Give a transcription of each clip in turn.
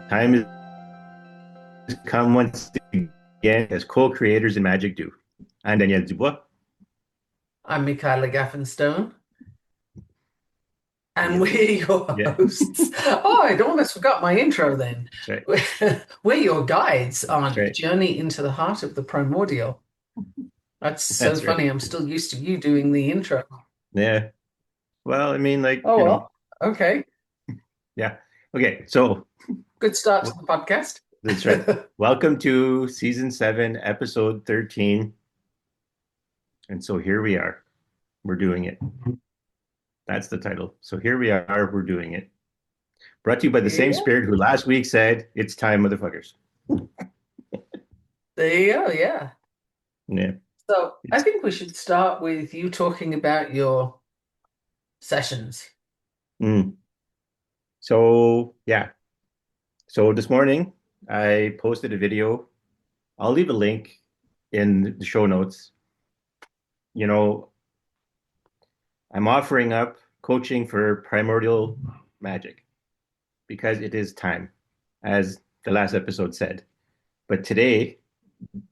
Time has come once again as co-creators in Magic do. I'm Daniel Dubois. I'm Michaela Stone, and Yes. we're your Yeah, hosts. Oh, I'd almost forgot my intro then. that's right. We're your guides That's on right. Journey into the Heart of the Primordial. That's so That's right. funny. I'm still used to you doing the intro. Yeah. Well, I mean, Oh, well, okay. yeah. Okay. So Good start to the podcast. that's right. Welcome to season 7, episode 13. And so here we are. We're doing it. That's the title. So here we are. We're doing it. Brought to you by the same Yeah, spirit who last week said, "It's time, motherfuckers." there you go. Yeah. Yeah. So I It's think we should start with you talking about your sessions. mm. So yeah. So this morning I posted a video. I'll leave a link in the show notes. You know, I'm offering up coaching for primordial magic because it is time, as the last episode said. But today,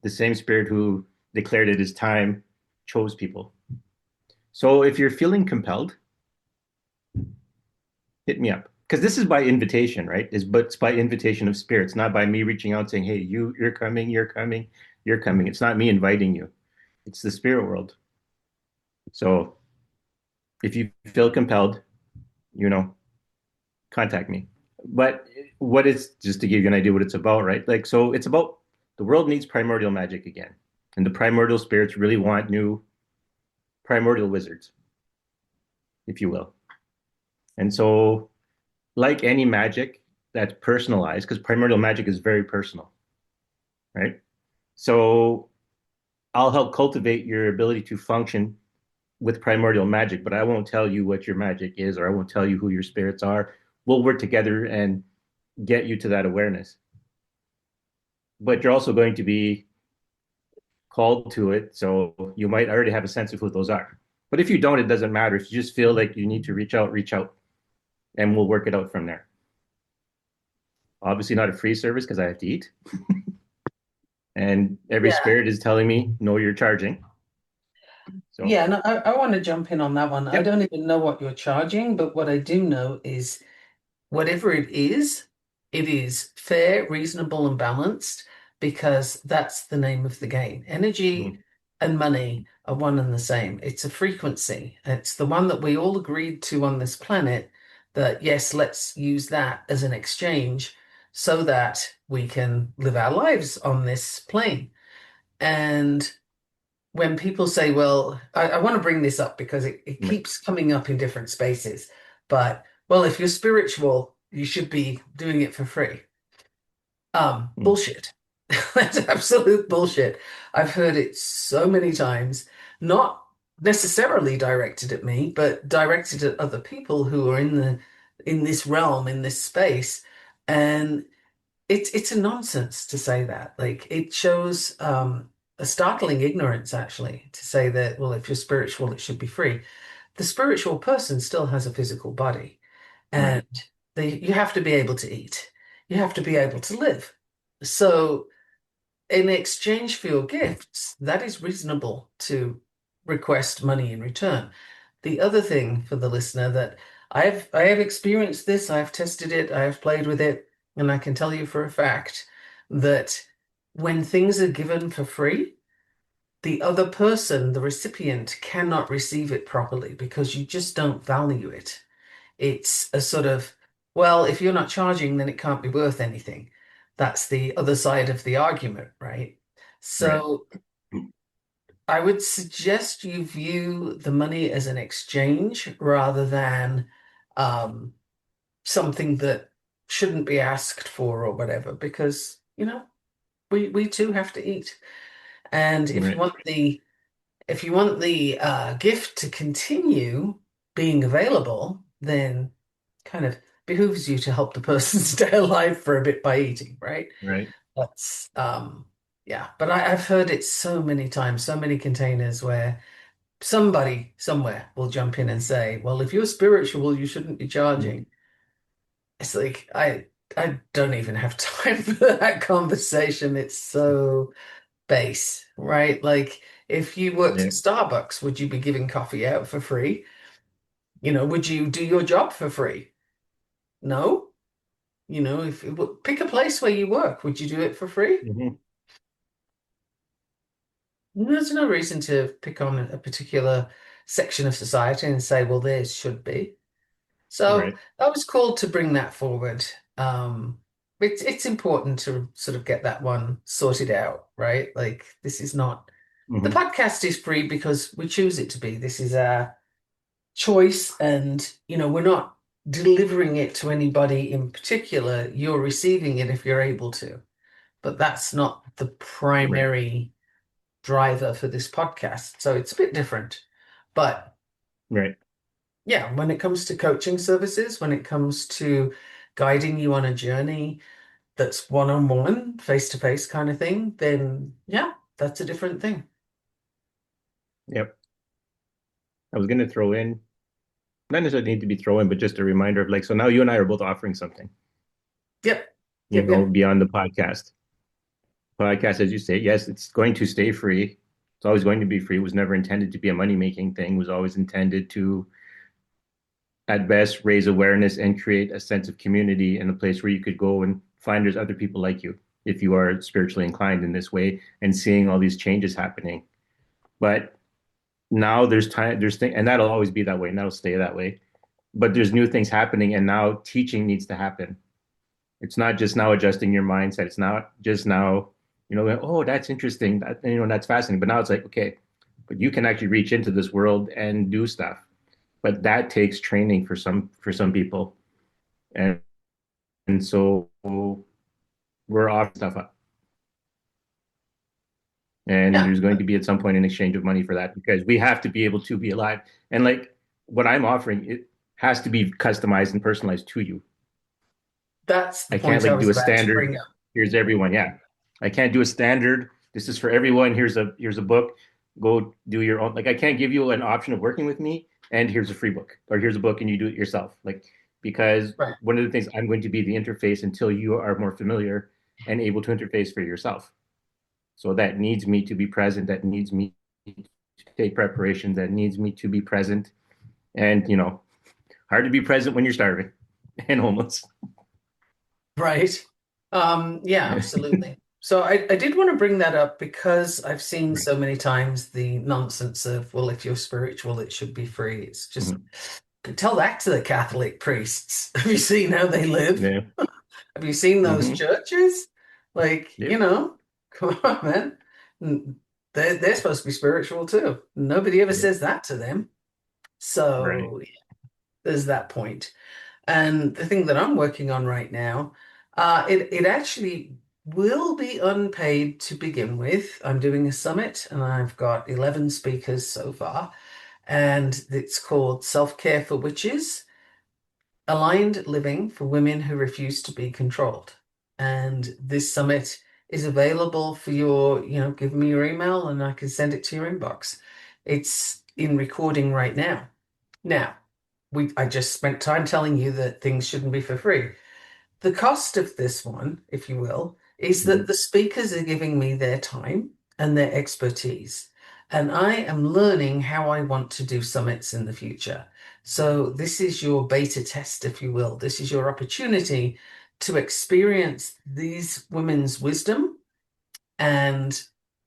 the same spirit who declared it is time chose people. So if you're feeling compelled, hit me up. Because this is by invitation, right? But it's by invitation of spirits, not by me reaching out saying, "Hey, you're coming, you're coming, you're coming." It's not me inviting you. It's the spirit world. So if you feel compelled, you know, contact me. But what is, just to give you an idea what it's about, right? Like, so it's about the world needs primordial magic again. And the primordial spirits really want new primordial wizards, if you will. And so, like any magic that's personalized, because primordial magic is very personal, right? So I'll help cultivate your ability to function with primordial magic, but I won't tell you what your magic is, or I won't tell you who your spirits are. We'll work together and get you to that awareness. But you're also going to be called to it, so you might already have a sense of who those are. But if you don't, it doesn't matter. If you just feel like you need to reach out, and we'll work it out from there. Obviously, not a free service because I have to eat, and every Yeah. spirit is telling me, "No, you're charging." So, Yeah, no, I want to jump in on that one. I yep, don't even know what you're charging, but what I do know is whatever it is fair, reasonable, and balanced because that's the name of the game. mm, Energy and money are one and the same. It's a frequency. It's the one that we all agreed to on this planet that, yes, let's use that as an exchange so that we can live our lives on this plane. And when people say, well, I want to bring this up because it right, keeps coming up in different spaces. But, well, if you're spiritual, you should be doing it for free. mm, Bullshit. That's absolute bullshit. I've heard it so many times, not necessarily directed at me, but directed at other people who are in this realm, in this space. And it's a nonsense to say that. Like it shows a startling ignorance actually to say that, well, if you're spiritual, it should be free. The spiritual person still has a physical body, right, and you have to be able to eat. You have to be able to live. So in exchange for your gifts, that is reasonable to request money in return. The other thing for the listener that I have experienced this, I've tested it, I have played with it, and I can tell you for a fact that when things are given for free, the other person, the recipient, cannot receive it properly because you just don't value it. It's a sort of, well, if you're not charging, then it can't be worth anything. That's the other side of the argument, right? right. So I would suggest you view the money as an exchange rather than um, something that shouldn't be asked for or whatever, because, we too have to eat. And Right. if you want the gift to continue being available, then kind of behooves you to help the person stay alive for a bit by eating, right? Right. That's yeah. But I've heard it so many times, so many containers where somebody somewhere will jump in and say, well, if you're spiritual, you shouldn't be charging. Mhm. It's like I don't even have time for that conversation. It's so base, right? Like if you worked at Yeah. Starbucks, would you be giving coffee out for free? Would you do your job for free? No. If pick a place where you work, would you do it for free? Hmm. There's no reason to pick on a particular section of society and say, well, theirs should be. So Right. I was called to bring that forward. It's important to sort of get that one sorted out, right? Like this is not the Hmm. podcast is free because we choose it to be. This is our choice, and we're not delivering it to anybody in particular. You're receiving it if you're able to, but that's not the Right. primary driver for this podcast. So it's a bit different. But Right. yeah, when it comes to coaching services, when it comes to guiding you on a journey that's one-on-one, face-to-face kind of thing, then yeah, that's a different thing. Yep. I was going to throw in, not necessarily need to be throw in, but just a reminder of like, so now you and I are both offering something, Yep. Yep. Yep. beyond the podcast. Podcast, as you say, yes, it's going to stay free. It's always going to be free. It was never intended to be a money-making thing. It was always intended to, at best, raise awareness and create a sense of community and a place where you could go and find there's other people like you if you are spiritually inclined in this way and seeing all these changes happening. But now there's time, there's things, and that'll always be that way, and that'll stay that way. But there's new things happening, and now teaching needs to happen. It's not just now adjusting your mindset. It's not just now, oh, that's interesting. That's fascinating. But now it's like, okay, but you can actually reach into this world and do stuff. But that takes training for some people. And so we're offering stuff up. And Yeah. there's going to be at some point an exchange of money for that because we have to be able to be alive. And like what I'm offering, it has to be customized and personalized to you. That's the I can't point I like was do a about to bring standard. up. Here's everyone. Yeah, I can't do a standard. This is for everyone. Here's a book. Go do your own. Like I can't give you an option of working with me. And here's a free book, or here's a book, and you do it yourself. Like because Right. one of the things I'm going to be the interface until you are more familiar and able to interface for yourself. So that needs me to be present. That needs me to take preparation. That needs me to be present. And hard to be present when you're starving and homeless. Right. Yeah, absolutely. So I did want to bring that up because I've seen Right. so many times the nonsense of, well, if you're spiritual, it should be free. It's just Mhm. tell that to the Catholic priests. Have you seen how they live? Yeah. Have you seen those Hmm. churches? Like, Yep. come on, man. They're supposed to be spiritual too. Nobody ever Yep. says that to them. Right. So yeah, there's that point. And the thing that I'm working on right now, it actually will be unpaid to begin with. I'm doing a summit and I've got 11 speakers so far, and it's called Self-Care for Witches, Aligned Living for Women Who Refuse to be Controlled. And this summit is available for give me your email and I can send it to your inbox. It's in recording right now. Now, I just spent time telling you that things shouldn't be for free. The cost of this one, if you will, is that Hmm. the speakers are giving me their time and their expertise. And I am learning how I want to do summits in the future. So this is your beta test, if you will. This is your opportunity to experience these women's wisdom, and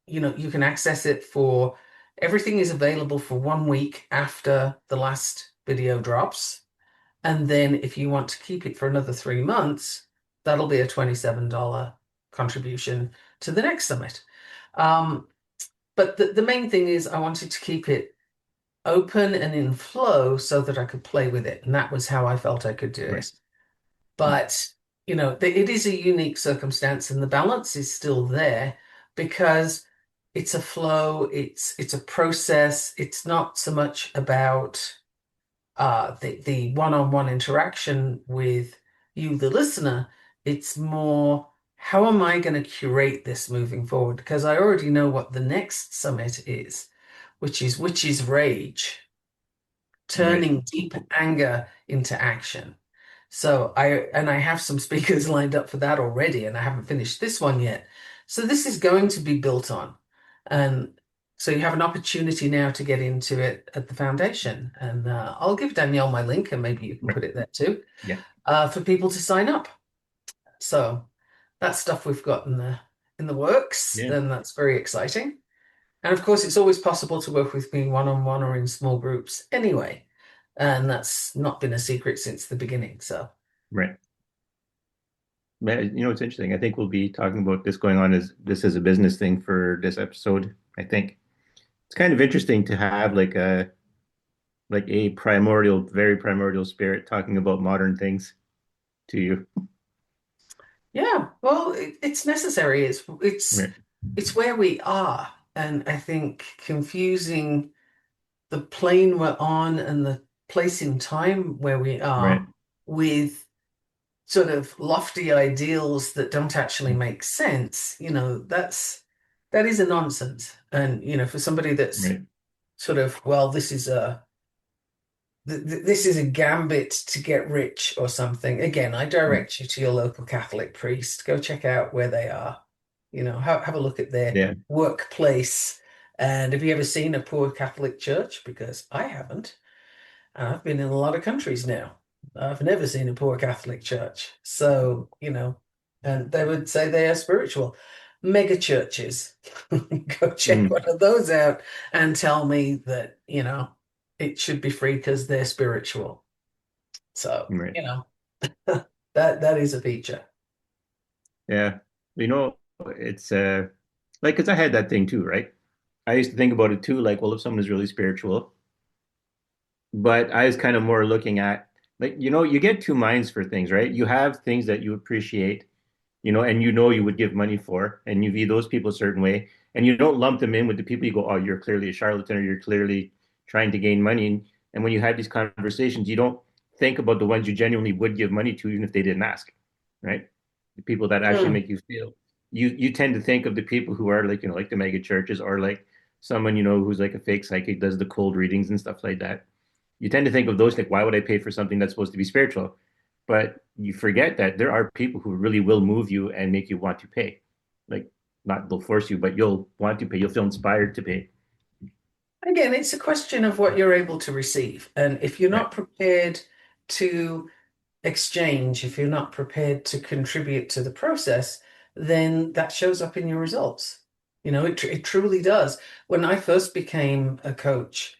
you can access it for everything is available for 1 week after the last video drops. And then if you want to keep it for another 3 months, that'll be a $27 contribution to the next summit. Um, But the main thing is I wanted to keep it open and in flow so that I could play with it. And that was how I felt I could do Right. it. But, it is a unique circumstance and the balance is still there because it's a flow, it's a process. It's not so much about the one-on-one interaction with you, the listener. It's more, how am I going to curate this moving forward? Because I already know what the next summit is, which is rage, Right. turning deep anger into action. So I have some speakers lined up for that already, and I haven't finished this one yet. So this is going to be built on. And so you have an opportunity now to get into it at the foundation. And I'll give Danielle my link, and maybe you can Right. put it there too, Yeah. for people to sign up. So that's stuff we've got in the works, Yeah. and that's very exciting. And of course, it's always possible to work with me one-on-one or in small groups anyway. And that's not been a secret since the beginning. So, Right. It's interesting. I think we'll be talking about this going on as this as a business thing for this episode. I think it's kind of interesting to have like a primordial, very primordial spirit talking about modern things to you. yeah, well, it's necessary. Right. It's where we are. And I think confusing the plane we're on and the place in time where we Right. are with sort of lofty ideals that don't actually make sense, that is a nonsense. And, for somebody that's Right. sort of, well, this is a gambit to get rich or something. Again, I direct you to your local Catholic priest. Go check out where they are. Have a look at their Yeah. workplace. And have you ever seen a poor Catholic church? Because I haven't. And I've been in a lot of countries now. I've never seen a poor Catholic church. So, and they would say they are spiritual. Mega churches. Go check Mm. one of those out and tell me that, it should be free because they're spiritual. So, Right. that is a feature. Yeah. You know, it's like because I had that thing too, right? I used to think about it too, like, well, if someone is really spiritual, but I was kind of more looking at like, you get two minds for things, right? You have things that you appreciate, and you would give money for, and you view those people a certain way, and you don't lump them in with the people you go, oh, you're clearly a charlatan or you're clearly trying to gain money. And when you have these conversations, you don't think about the ones you genuinely would give money to, even if they didn't ask, right? The people that actually Mm. make you feel. You tend to think of the people who are like, like the mega churches or like someone, who's like a fake psychic, does the cold readings and stuff like that. You tend to think of those like, why would I pay for something that's supposed to be spiritual? But you forget that there are people who really will move you and make you want to pay. Like, not they'll force you, but you'll want to pay. You'll feel inspired to pay. Again, it's a question of what you're able to receive. And if you're Right. not prepared to exchange, if you're not prepared to contribute to the process, then that shows up in your results. It truly does. When I first became a coach,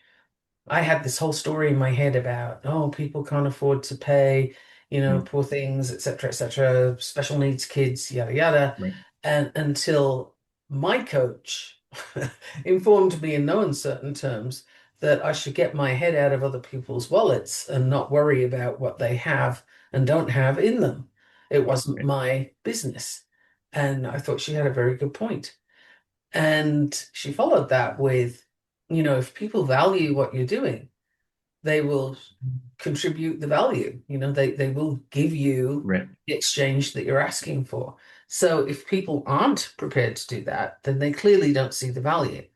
I had this whole story in my head about, oh, people can't afford to pay, Mm. poor things, etc., etc., special needs kids, yada, yada. Right. And until my coach informed me in no uncertain terms that I should get my head out of other people's wallets and not worry about what they have and don't have in them. It wasn't Right. my business. And I thought she had a very good point. And she followed that with, if people value what you're doing, they will contribute the value. They will give you Right. the exchange that you're asking for. So if people aren't prepared to do that, then they clearly don't see the value.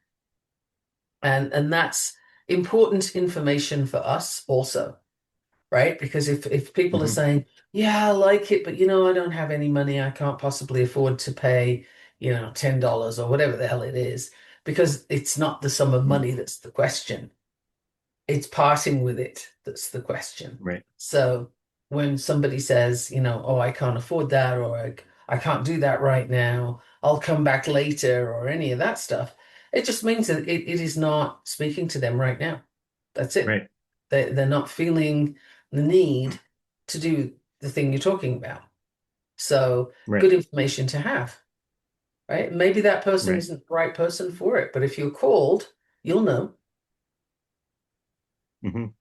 And that's important information for us also, right? Because if people are Hmm. saying, yeah, I like it, but I don't have any money, I can't possibly afford to pay, $10 or whatever the hell it is, because it's not the sum of money that's the question. It's parting with it that's the question. Right. So when somebody says, oh, I can't afford that, or I can't do that right now, I'll come back later, or any of that stuff, it just means that it is not speaking to them right now. That's it. Right. They're not feeling the need to do the thing you're talking about. So Right. good information to have. right? Maybe that person Right. isn't the right person for it, but if you're called, you'll know. Hmm.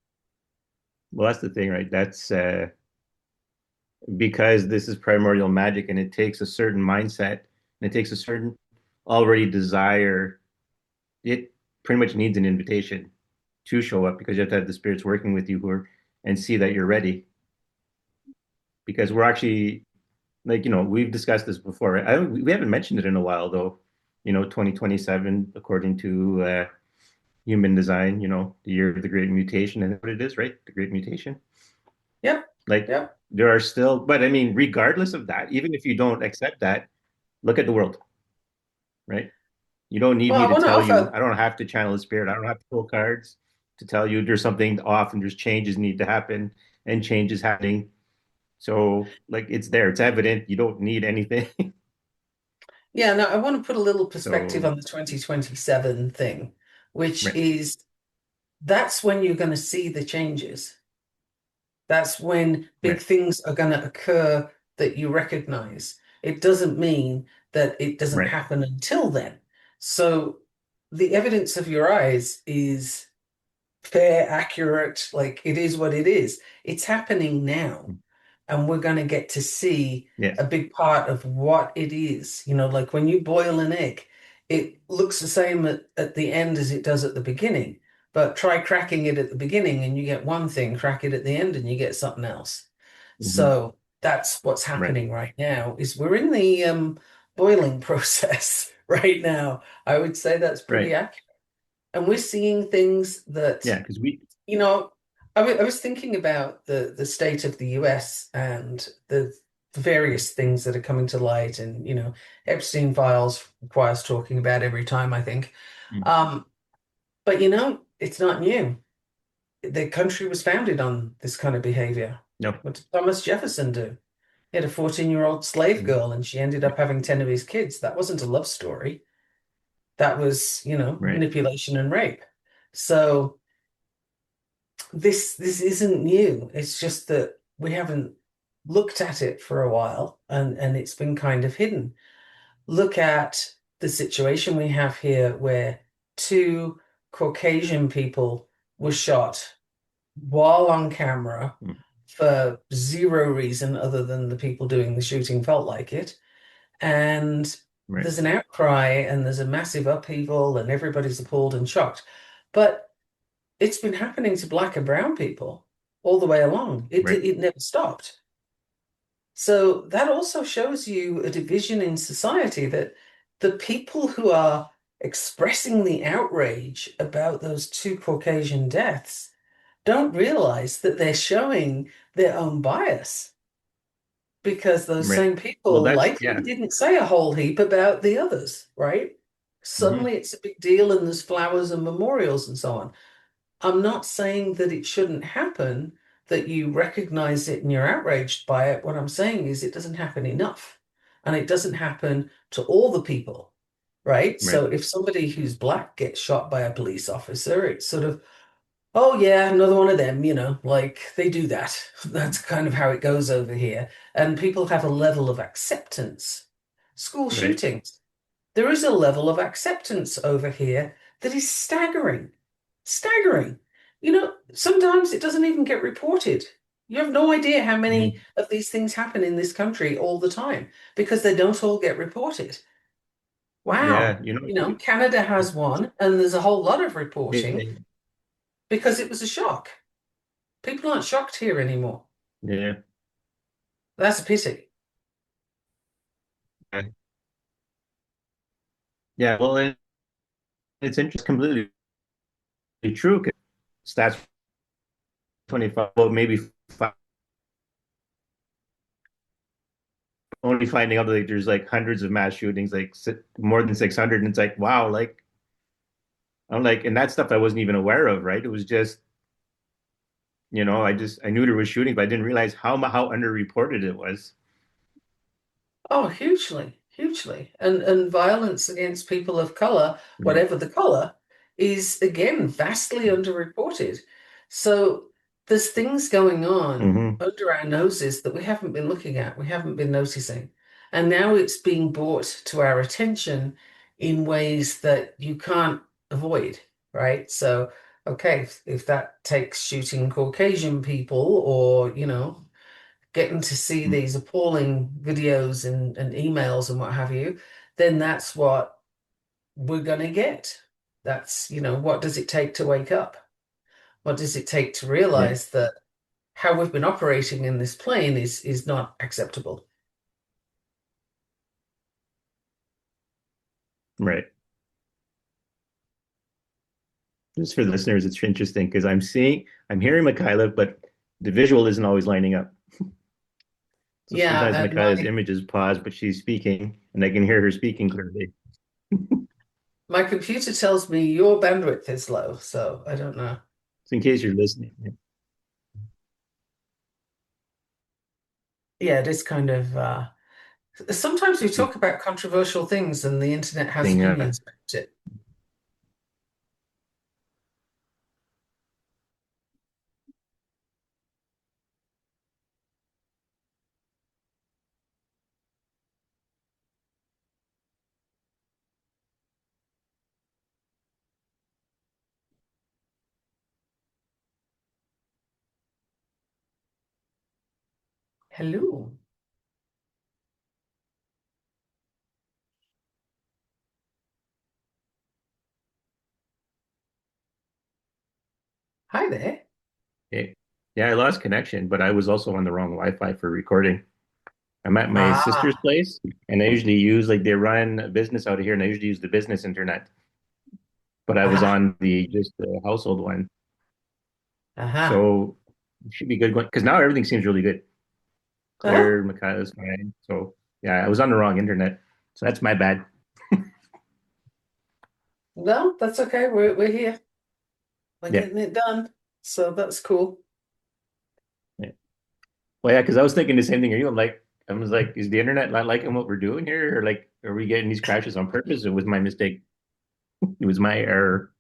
Well, that's the thing, right? That's because this is primordial magic and it takes a certain mindset and it takes a certain already desire. It pretty much needs an invitation to show up because you have to have the spirits working with you who are and see that you're ready. Because we're actually like, we've discussed this before. We haven't mentioned it in a while though. 2027, according to human design, the year of the great mutation, and what it is, right? The great mutation. Yep, Like yep. there are still, but I mean, regardless of that, even if you don't accept that, look at the world, right? You don't need Well, me I to want to tell you, offer, I don't have to channel a spirit. I don't have to pull cards to tell you there's something off and there's changes need to happen and change is happening. So like it's there, it's evident. You don't need anything. yeah, no, I want to put a little perspective So on the 2027 thing, which right, is that's when you're going to see the changes. That's when big right, things are going to occur that you recognize. It doesn't mean that it doesn't right. happen until then. So the evidence of your eyes is fair, accurate, like it is what it is. It's happening now. And we're going to get to see a Yes. big part of what it is. Like when you boil an egg, it looks the same at the end as it does at the beginning. But try cracking it at the beginning and you get one thing, crack it at the end and you get something else. Hmm. So that's what's Right, happening right now is we're in the boiling process right now. I would say that's pretty right. accurate. And we're seeing things that Yeah, because we, you know, I was thinking about the state of the US and the various things that are coming to light, and Epstein files requires talking about every time, I think. mm, Um, but it's not new. The country was founded on this kind of behavior. no, What did Thomas Jefferson do? He had a 14-year-old slave mm, girl, and she ended up having 10 of his kids. That wasn't a love story. That was, right, manipulation and rape. So this isn't new. It's just that we haven't looked at it for a while and it's been kind of hidden. Look at the situation we have here where two Caucasian people were shot while on camera mm, for zero reason other than the people doing the shooting felt like it. And right, there's an outcry and there's a massive upheaval and everybody's appalled and shocked. But it's been happening to black and brown people all the way along. It right, it never stopped. So that also shows you a division in society that the people who are expressing the outrage about those two Caucasian deaths don't realize that they're showing their own bias because those right. same Well, people that's likely yeah. didn't say a whole heap about the others, right? Hmm. Suddenly it's a big deal and there's flowers and memorials and so on. I'm not saying that it shouldn't happen, that you recognize it and you're outraged by it. What I'm saying is it doesn't happen enough. And it doesn't happen to all the people, right? Right, So if somebody who's black gets shot by a police officer, it's sort of, oh yeah, another one of them, like they do that. That's kind of how it goes over here. And people have a level of acceptance. School right, shootings. There is a level of acceptance over here that is staggering. Staggering. Sometimes it doesn't even get reported. You have no idea how many mhm. of these things happen in this country all the time because they don't all get reported. Yeah. Wow. Canada has It's, one, and there's a whole lot of reporting it, because it was a shock. People aren't shocked here anymore. yeah, That's a pity. yeah. Yeah. Well, it's interesting, completely true. 'Cause stats 25, well, maybe five, only finding out that like, there's like hundreds of mass shootings, like more than 600, and it's like wow, like I'm like, and that stuff I wasn't even aware of, right? It was just I knew there was shooting, but I didn't realize how underreported it was. Oh, hugely, hugely. And violence against people of color, Yeah. whatever the color, is again vastly underreported. So there's things going on Hmm. under our noses that we haven't been looking at, we haven't been noticing. And now it's being brought to our attention in ways that you can't avoid, right? So, okay, if that takes shooting Caucasian people or, getting to see Mm. these appalling videos and emails and what have you, then that's what we're going to get. That's, what does it take to wake up? What does it take to Yeah, realize that how we've been operating in this plane is not acceptable? right. Just for the listeners, it's interesting because I'm hearing Michaela, but the visual isn't always lining up. So sometimes Yeah, and Michaela's image is paused, but she's speaking, and I can hear her speaking clearly. my computer tells me your bandwidth is low, so I don't know. So in case you're listening, Yeah, it is kind of sometimes we talk about controversial things and the internet has thing, opinions about it. Hello. Hi there. okay. Yeah, I lost connection, but I was also on the wrong Wi-Fi for recording. I'm at my sister's Ah, place, and I usually use like they run a business out of here, and I usually use the business internet. But I was aha, on the just the household one, aha. so it should be good going because now everything seems really good. Uh-huh. Clear, Michaela's fine. So yeah, I was on the wrong internet, so that's my bad. No, that's okay. We're here. We're Yeah, getting it done. So that's cool. yeah. Well, yeah, because I was thinking the same thing as you. I was like, is the internet not liking what we're doing here, or like, are we getting these crashes on purpose? It was my mistake. It was my error,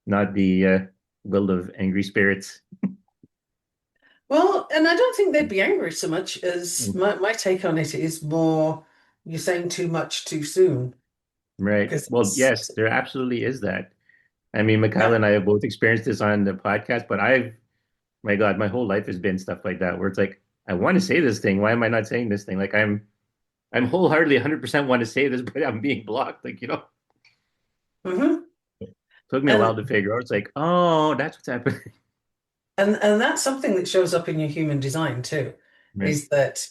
not the will of angry spirits. Well, and I don't think they'd be angry so much as Mm. my take on it is more you're saying too much too soon. Right. Because Well, yes, there absolutely is that. I mean, yeah. Michaela and I have both experienced this on the podcast, but my God, my whole life has been stuff like that where it's like, I want to say this thing. Why am I not saying this thing? Like I'm wholeheartedly 100% want to say this, but I'm being blocked. Hmm. Took me a while And to figure out. It's like, oh, that's what's happening. and that's something that shows up in your human design too, Right. is that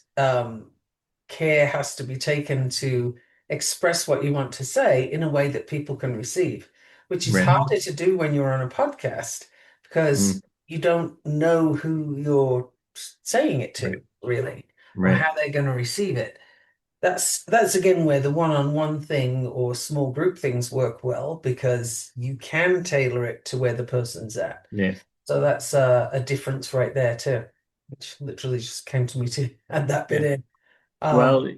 care has to be taken to express what you want to say in a way that people can receive, which is Right. harder to do when you're on a podcast Mm. because you don't know who you're saying it Right. to, really, or Right. how they're going to receive it. That's again where the one-on-one thing or small group things work well because you can tailor it to where the person's at. Yeah. So that's a difference right there too, which literally just came to me to add that bit Yeah. in. Um, Well,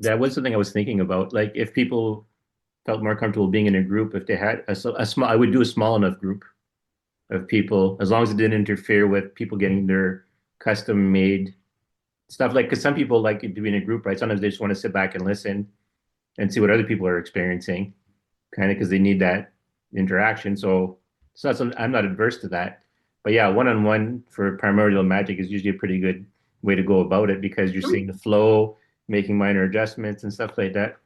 that was something I was thinking about. Like if people felt more comfortable being in a group, if they had a small, I would do a small enough group of people, as long as it didn't interfere with people getting their custom made stuff. Like, because some people like to be in a group, right? Sometimes they just want to sit back and listen and see what other people are experiencing, kind of because they need that interaction. So it's not something I'm not adverse to that. But yeah, one-on-one for primordial magic is usually a pretty good way to go about it because you're seeing the flow, making minor adjustments and stuff like that.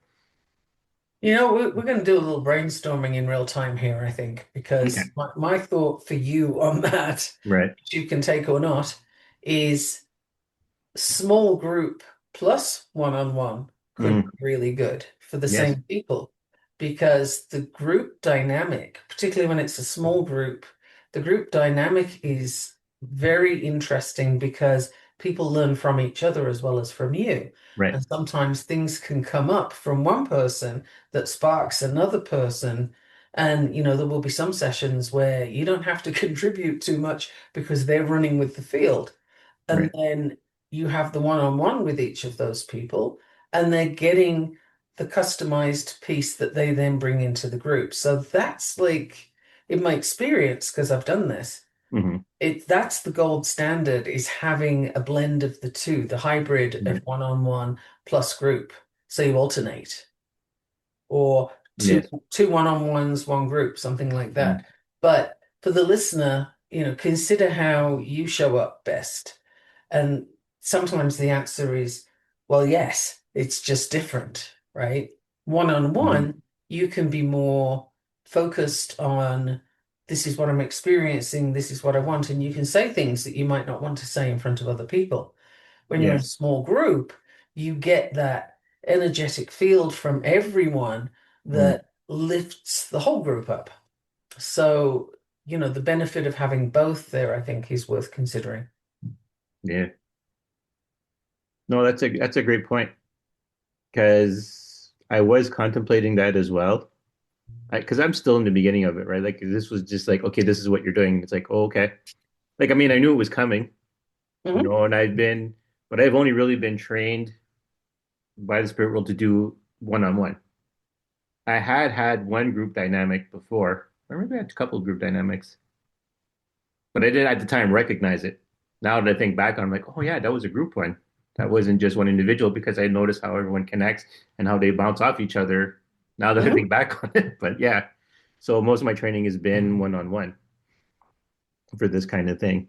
we're going to do a little brainstorming in real time here, I think, Okay. because my thought for you on that, Right. which you can take or not, is small group plus one-on-one could Mm. be really good for the Yes. same people because the group dynamic, particularly when it's a small group, the group dynamic is very interesting because people learn from each other as well as from you. Right. And sometimes things can come up from one person that sparks another person. And, there will be some sessions where you don't have to contribute too much because they're running with the field. And Right. then you have the one-on-one with each of those people, and they're getting the customized piece that they then bring into the group. So that's like, in my experience, because I've done this, Hmm. that's the gold standard is having a blend of the two, the hybrid of Right. one-on-one plus group. So you alternate, or Yes. two one-on-ones, one group, something like Mm. that. But for the listener, consider how you show up best. And sometimes the answer is, well, yes, it's just different, right? Mhm. One-on-one, you can be more focused on this is what I'm experiencing, this is what I want, and you can say things that you might not want to say in front of other people. When you're in a Yes. small group, you get that energetic field from everyone Mm. that lifts the whole group up. So, the benefit of having both there, I think, is worth considering. Yeah. No, that's a great point because I was contemplating that as well. Because I'm still in the beginning of it, right? Like this was just like, okay, this is what you're doing. It's like, oh, okay. Like, I mean, I knew it was coming, Mhm. and but I've only really been trained by the spirit world to do one-on-one. I had one group dynamic before, or maybe I had a couple of group dynamics, but I didn't at the time recognize it. Now that I think back on, I'm like, oh yeah, that was a group one. That wasn't just one individual because I noticed how everyone connects and how they bounce off each other. Now that I Mhm. think back on it, but yeah. So most of my training has been one-on-one for this kind of thing.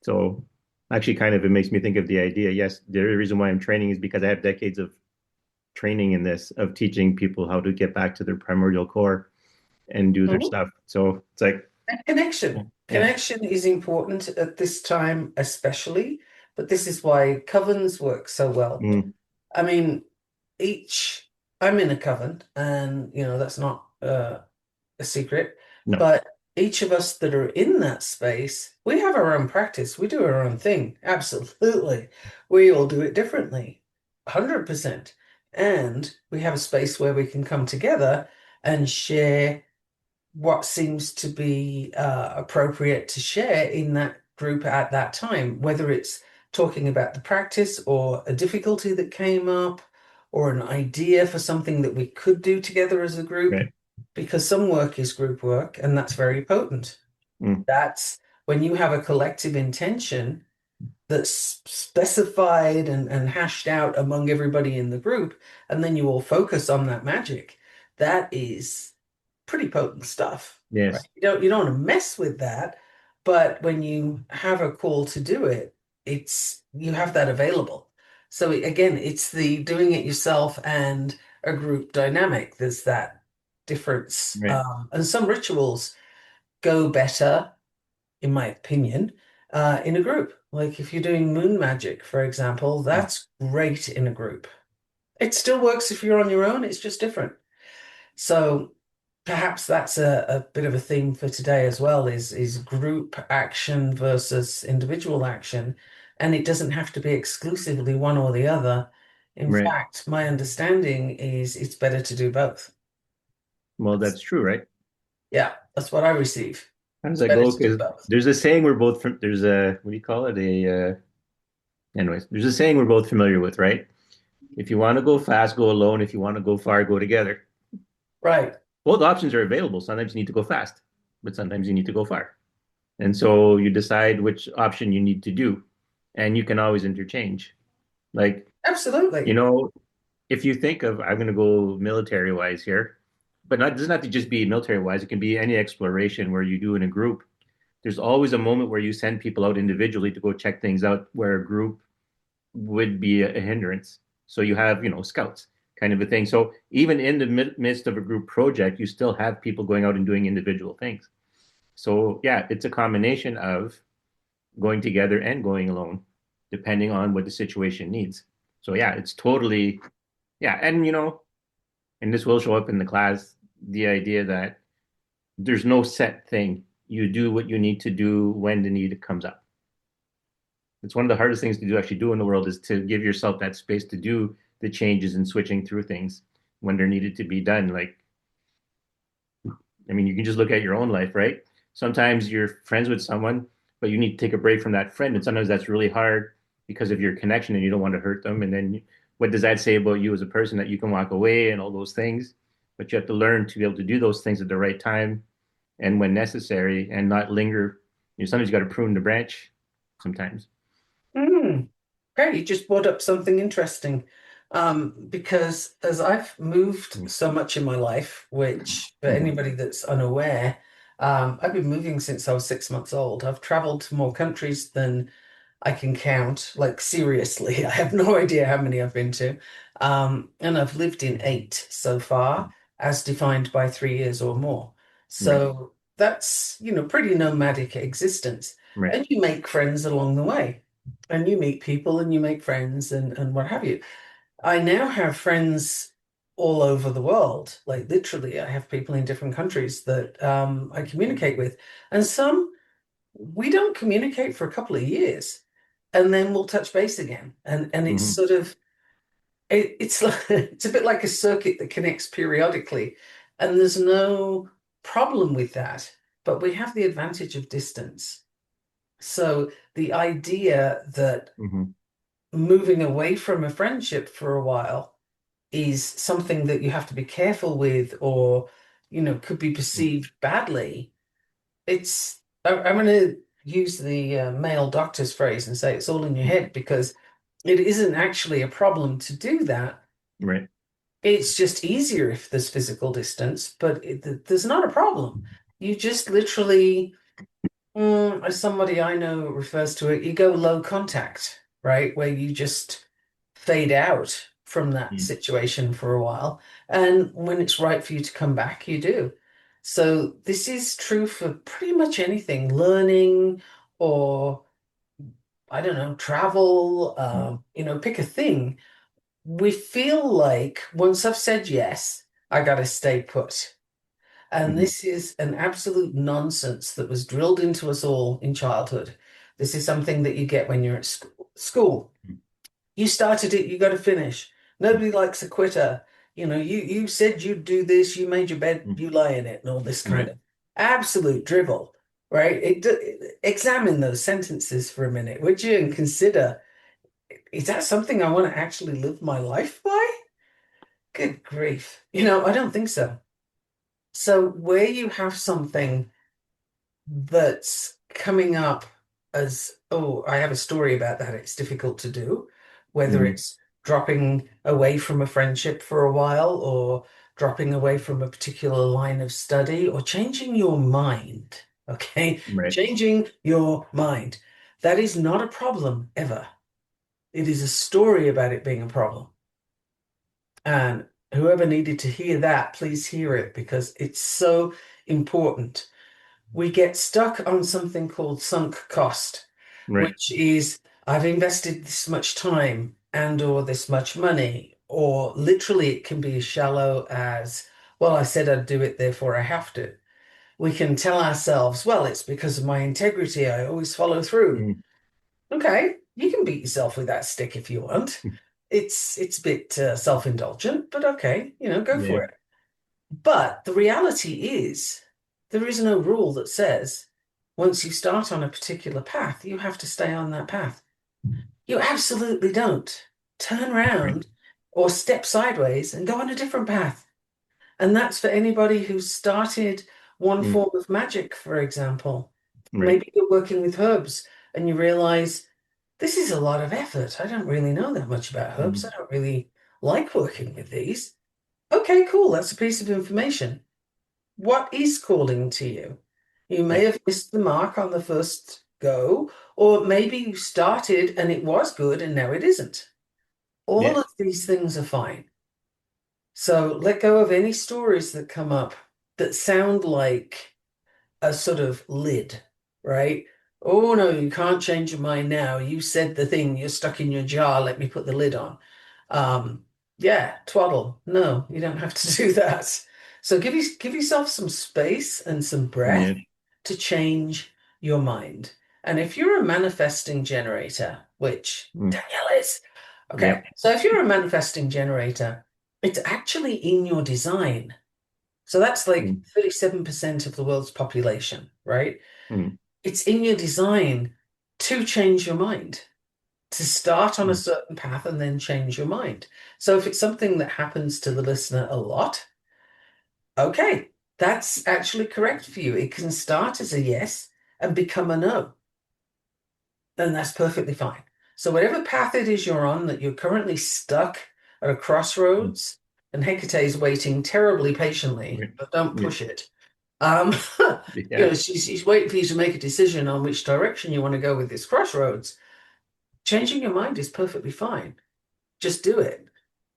So actually, kind of, it makes me think of the idea. Yes, the reason why I'm training is because I have decades of training in this, of teaching people how to get back to their primordial core and do their Mhm. stuff. So it's like, And connection. yeah, Connection is important at this time, especially, but this is why covens work so well. mm, I mean, each, I'm in a coven, and that's not a secret, no, but each of us that are in that space, we have our own practice. We do our own thing. Absolutely. We all do it differently, 100%. And we have a space where we can come together and share what seems to be appropriate to share in that group at that time, whether it's talking about the practice or a difficulty that came up or an idea for something that we could do together as a group, right, because some work is group work and that's very potent. mm, That's when you have a collective intention that's specified and hashed out among everybody in the group, and then you all focus on that magic. That is pretty potent stuff, right? yes, You don't want to mess with that, but when you have a call to do it, it's you have that available. So again, it's the doing it yourself and a group dynamic. There's that difference, right, and some rituals go better, in my opinion, in a group. Like if you're doing moon magic, for example, mm, that's great in a group. It still works if you're on your own. It's just different. So perhaps that's a bit of a theme for today as well, is group action versus individual action. And it doesn't have to be exclusively one or the other. In right. fact, my understanding is it's better to do both. Well, that's true, right? Yeah, that's what I receive. How does It's that better go? to do Because both. there's a saying we're both from, there's a, what do you call it? Anyways, there's a saying we're both familiar with, right? If you want to go fast, go alone. If you want to go far, go together. Right. Both options are available. Sometimes you need to go fast, but sometimes you need to go far. And so you decide which option you need to do, and you can always interchange. Like, you Absolutely. know, if you think of, I'm going to go military wise here, but not, it doesn't have to just be military wise. It can be any exploration where you do in a group. There's always a moment where you send people out individually to go check things out where a group would be a hindrance. So you have, scouts kind of a thing. So even in the midst of a group project, you still have people going out and doing individual things. So yeah, it's a combination of going together and going alone, depending on what the situation needs. So yeah, it's totally, yeah. And and this will show up in the class, the idea that there's no set thing. You do what you need to do when the need comes up. It's one of the hardest things to do, actually do in the world, is to give yourself that space to do the changes and switching through things when they're needed to be done. Like, I mean, you can just look at your own life, right? Sometimes you're friends with someone, but you need to take a break from that friend. And sometimes that's really hard because of your connection and you don't want to hurt them. And then what does that say about you as a person, that you can walk away and all those things? But you have to learn to be able to do those things at the right time and when necessary and not linger. Sometimes you got to prune the branch sometimes. Mm. Okay, you just brought up something interesting. Because as I've moved Mm, so much in my life, which for mhm, anybody that's unaware, I've been moving since I was 6 months old. I've traveled to more countries than I can count, like seriously. I have no idea how many I've been to. And I've lived in 8 so far, as defined by 3 years or more. right, So that's, pretty nomadic existence. right. And you make friends along the way. And you meet people and you make friends and what have you. I now have friends all over the world. Like literally, I have people in different countries that I communicate with. And some we don't communicate for a couple of years and then we'll touch base again. And it's Hmm. sort of it's like, it's a bit like a circuit that connects periodically. And there's no problem with that. But we have the advantage of distance. So the idea that Hmm. moving away from a friendship for a while is something that you have to be careful with or, could be perceived badly. I'm going to use the male doctor's phrase and say it's all in your head because it isn't actually a problem to do that. Right. It's just easier if there's physical distance, but there's not a problem. You just literally, as somebody I know refers to it, you go low contact, right? Where you just fade out from that Mm, situation for a while. And when it's right for you to come back, you do. So this is true for pretty much anything, learning or I don't know, travel, mm, pick a thing. We feel like once I've said yes, I got to stay put. And mhm, this is an absolute nonsense that was drilled into us all in childhood. This is something that you get when you're at school. mm, You started it, you got to finish. mm. Nobody likes a quitter. You said you'd do this, you made your bed, Mm. you lie in it, and all this kind Right. of absolute drivel, right? Examine those sentences for a minute, would you, and consider, is that something I want to actually live my life by? Good grief. I don't think so. So where you have something that's coming up as, oh, I have a story about that. It's difficult to do, whether Mhm. it's dropping away from a friendship for a while or dropping away from a particular line of study or changing your mind. Okay. Right. Changing your mind. That is not a problem ever. It is a story about it being a problem. And whoever needed to hear that, please hear it because it's so important. We get stuck on something called sunk cost, Right. which is I've invested this much time and or this much money, or literally it can be as shallow as, well, I said I'd do it, therefore I have to. We can tell ourselves, well, it's because of my integrity, I always follow through. Mm. Okay, you can beat yourself with that stick if you want. It's a bit self-indulgent, but okay, go Yeah. for it. But the reality is, there is no rule that says once you start on a particular path, you have to stay on that path. You absolutely don't. Turn Right. around or step sideways and go on a different path. And that's for anybody who's started one Mm. form of magic, for example. Right. Maybe you're working with herbs and you realize this is a lot of effort. I don't really know that much about herbs. I Mm. don't really like working with these. Okay, cool. That's a piece of information. What is calling to you? You may Yeah. have missed the mark on the first go, or maybe you started and it was good and now it isn't. Yeah. All of these things are fine. So let go of any stories that come up that sound like a sort of lid, right? Oh no, you can't change your mind now. You said the thing, you're stuck in your jar, let me put the lid on. Um, yeah, twaddle. No, you don't have to do that. So give yourself some space and some breath Yeah. to change your mind. And if you're a manifesting generator, which Mm. Danielle is, okay, Yep. so if you're a manifesting generator, it's actually in your design. So that's like Mm. 37% of the world's population, right? Mm. It's in your design to change your mind, to start on a Mm. certain path and then change your mind. So if it's something that happens to the listener a lot, okay, that's actually correct for you. It can start as a yes and become a no, and that's perfectly fine. So whatever path it is you're on that you're currently stuck at a Mm. crossroads and Hecate is waiting terribly patiently, Right. but don't Yeah. push it. Um, Yeah. she's waiting for you to make a decision on which direction you want to go with this crossroads. Changing your mind is perfectly fine. Just do it,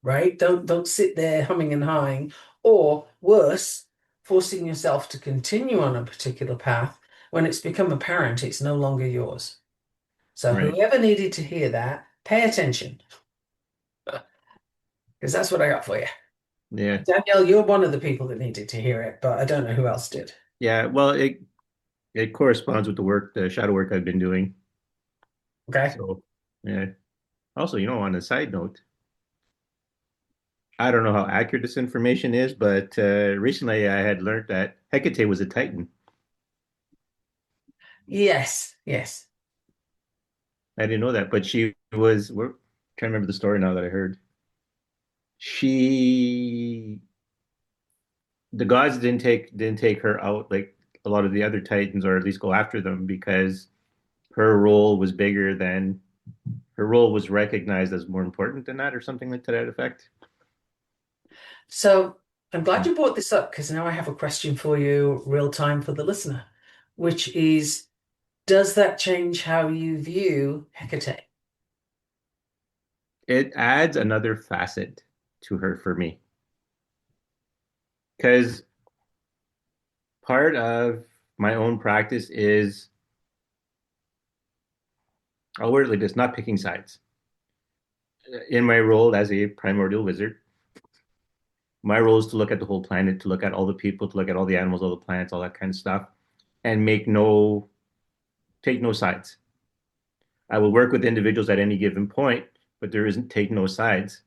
right? Don't sit there humming and hawing, or worse, forcing yourself to continue on a particular path when it's become apparent it's no longer yours. So Right. whoever needed to hear that, pay attention, because that's what I got for you. Yeah. Danielle, you're one of the people that needed to hear it, but I don't know who else did. Yeah. Well, it corresponds with the work, the shadow work I've been doing. Okay. So, yeah. Also, on a side note, I don't know how accurate this information is, but recently I had learned that Hecate was a Titan. Yes, yes. I didn't know that, but she was. We're trying to remember the story now that I heard. She, the gods didn't take her out like a lot of the other Titans, or at least go after them because her role was bigger than her role was recognized as more important than that, or something like to that effect. So I'm glad you brought this up because now I have a question for you, real time for the listener, which is, does that change how you view Hecate? It adds another facet to her for me because part of my own practice is, I'll word it like this, not picking sides. In my role as a primordial wizard, my role is to look at the whole planet, to look at all the people, to look at all the animals, all the plants, all that kind of stuff, and take no sides. I will work with individuals at any given point, but there isn't take no sides.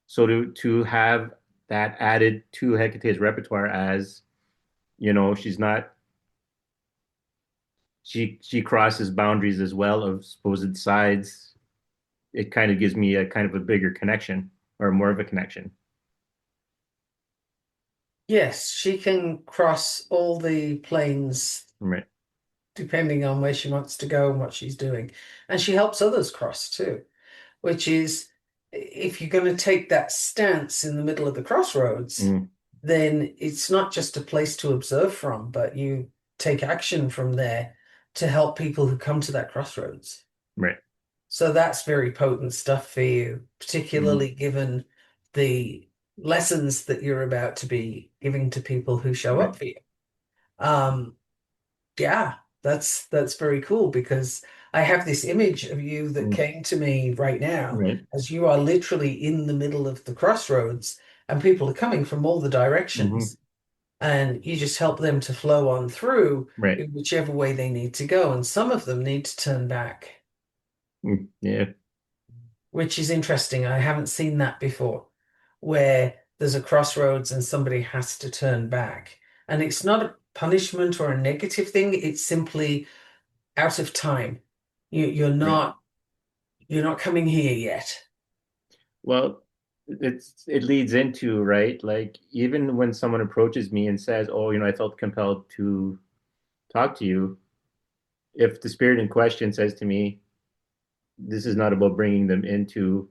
So to have that added to Hecate's repertoire as, she's not she crosses boundaries as well of supposed sides. It kind of gives me a kind of a bigger connection, or more of a connection. Yes, she can cross all the planes Right. depending on where she wants to go and what she's doing. And she helps others cross too, which is if you're going to take that stance in the middle of the crossroads, Mm, then it's not just a place to observe from, but you take action from there to help people who come to that crossroads. right. So that's very potent stuff for you, Mm, particularly given the lessons that you're about to be giving to people who show right. up for you. Um, yeah, that's very cool because I have this image of you that Mm, came to me right now right. as you are literally in the middle of the crossroads and people are coming from all the Hmm. directions and you just help them to flow on through Right. in whichever way they need to go. And some of them need to turn back, Mm, yeah. which is interesting. I haven't seen that before, where there's a crossroads and somebody has to turn back. And it's not a punishment or a negative thing, it's simply out of time. You, you're Right. not you're not coming here yet. Well, it leads into, right, like even when someone approaches me and says, "Oh, I felt compelled to talk to you," if the spirit in question says to me, "This is not about bringing them into,"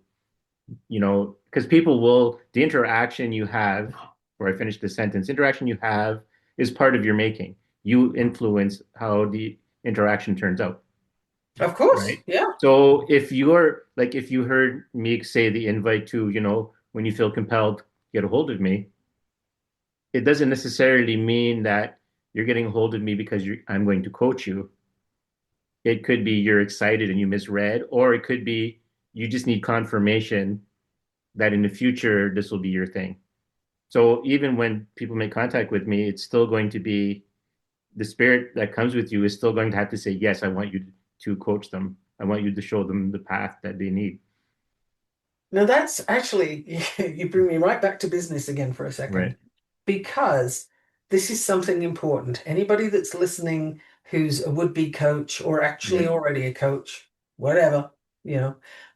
because people will, the interaction you have, where I finish the sentence, interaction you have is part of your making. You influence how the interaction turns out, Of course, right? yeah. So if you heard me say the invite to, when you feel compelled, get a hold of me, it doesn't necessarily mean that you're getting a hold of me because I'm going to coach you. It could be you're excited and you misread, or it could be you just need confirmation that in the future this will be your thing. So even when people make contact with me, it's still going to be the spirit that comes with you is still going to have to say, yes, I want you to coach them. I want you to show them the path that they need. Now that's actually you bring me right back to business again for a Right. second because this is something important. Anybody that's listening who's a would-be coach or actually Right. already a coach, whatever,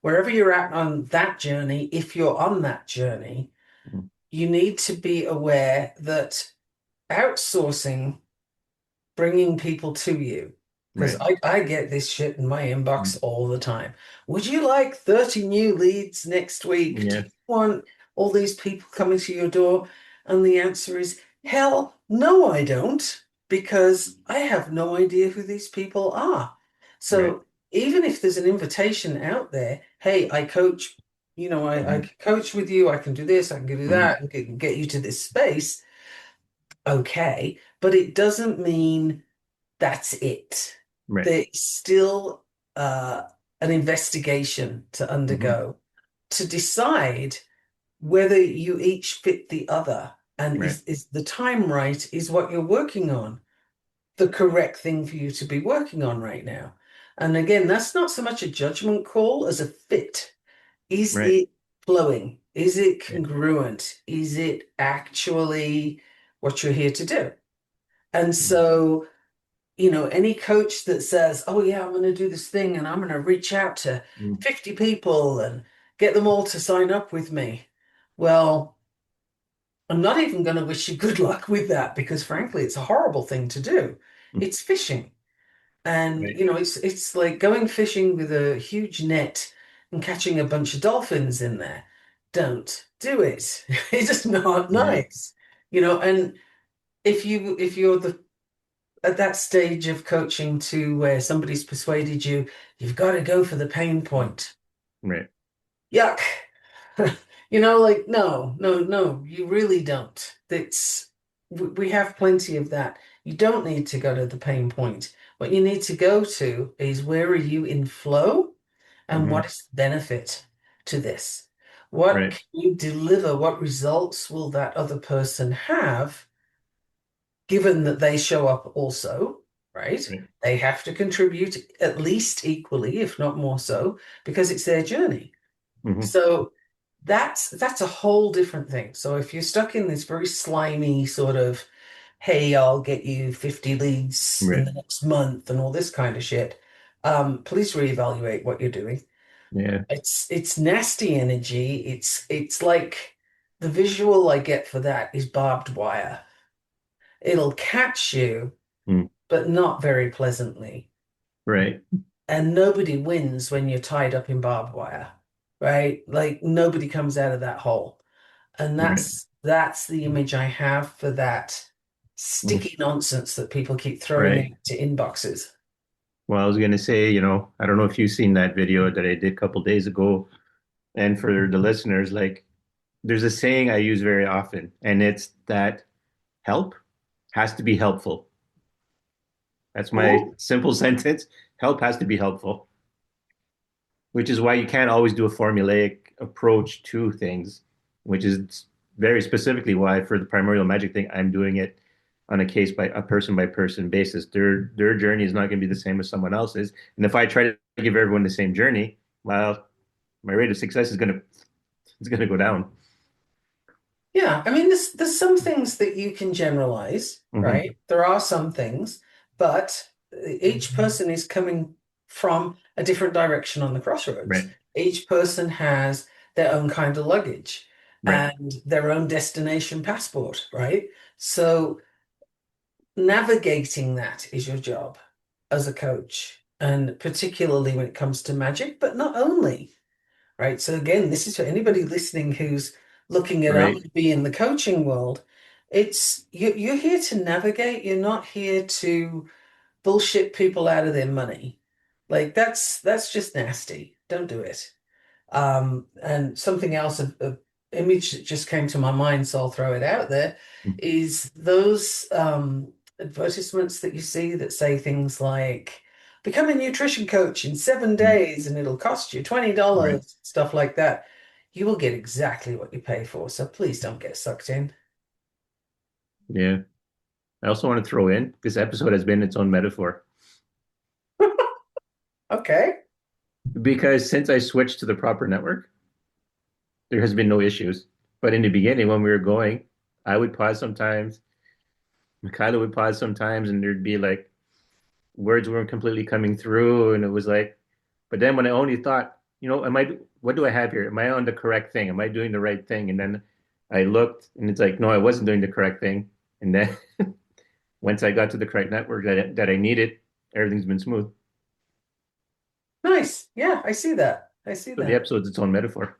wherever you're at on that journey, if you're on that journey, Mm. you need to be aware that outsourcing bringing people to you. Because Right. I get this shit in my Mm. inbox all the time. Would you like 30 new leads next week? Do Yeah. you want all these people coming to your door? And the answer is, hell, no, I don't, because I have no idea who these people are. Right. So even if there's an invitation out there, hey, I coach, I Hmm. can coach with you, I can do this, I can do Hmm. that, and get you to this space, okay, but it doesn't mean that's it. Right. There's still uh, an investigation to Hmm. undergo to decide whether you each fit the other. And Right. is the time right? Is what you're working on the correct thing for you to be working on right now? And again, that's not so much a judgment call as a fit. Is Right. it flowing? Is it Right. congruent? Is it actually what you're here to do? And so any coach that says, oh, yeah, I'm going to do this thing and I'm going to reach out to Mm. 50 people and get them all to sign up with me. Well, I'm not even going to wish you good luck with that because, frankly, it's a horrible thing to do. Mm. It's fishing. And, Right. it's like going fishing with a huge net and catching a bunch of dolphins in there. Don't do it. It's just not Yeah. nice. And if you're the at that stage of coaching to where somebody's persuaded you, you've got to go for the pain point. Right. Yuck. Like, no, no, no, you really don't. We have plenty of that. You don't need to go to the pain point. What you need to go to is where are you in flow and Hmm. what is the benefit to this? What Right. can you deliver? What results will that other person have? Given that they show up also, right? Right. They have to contribute at least equally, if not more so, because it's their journey. Hmm. So that's a whole different thing. So if you're stuck in this very slimy sort of, hey, I'll get you 50 leads in Right. the next month and all this kind of shit, please reevaluate what you're doing. Yeah. It's nasty energy. It's like the visual I get for that is barbed wire. It'll catch you Mm. but not very pleasantly. Right. And nobody wins when you're tied up in barbed wire, right? Like nobody comes out of that hole. And Right. that's the image I have for that Mm. sticky nonsense that people keep throwing Right. into inboxes. Well, I was gonna say, I don't know if you've seen that video that I did a couple days ago. And for the listeners, like, there's a saying I use very often, and it's that help has to be helpful. That's my Oh, simple sentence. Help has to be helpful, which is why you can't always do a formulaic approach to things, which is very specifically why for the primordial magic thing, I'm doing it on a case by person basis. Their journey is not going to be the same as someone else's. And if I try to give everyone the same journey, well, my rate of success is going to go down. yeah. I mean, there's some things that you can generalize, Hmm. right? There are some things, but each person is coming from a different direction on the crossroads. Right. Each person has their own kind of luggage Right. and their own destination passport, right? So navigating that is your job as a coach, and particularly when it comes to magic, but not only. Right. So again, this is for anybody listening who's looking at I'm Right. going to be in the coaching world. You're here to navigate. You're not here to bullshit people out of their money. Like that's just nasty. Don't do it. And something else, a image that just came to my mind, so I'll throw it out there, is those advertisements that you see that say things like, become a nutrition coach in 7 days and it'll cost you Right. $20, stuff like that. You will get exactly what you pay for. So please don't get sucked in. Yeah. I also want to throw in this episode has been its own metaphor Okay. because since I switched to the proper network, there has been no issues. But in the beginning, when we were going, I would pause sometimes. Michaela would pause sometimes, and there'd be like words weren't completely coming through, and it was like. But then when I only thought, what do I have here? Am I on the correct thing? Am I doing the right thing? And then I looked, and it's like, no, I wasn't doing the correct thing. And then once I got to the correct network that I needed, everything's been smooth. Nice. Yeah, I see that. I see So the that. episode's its own metaphor.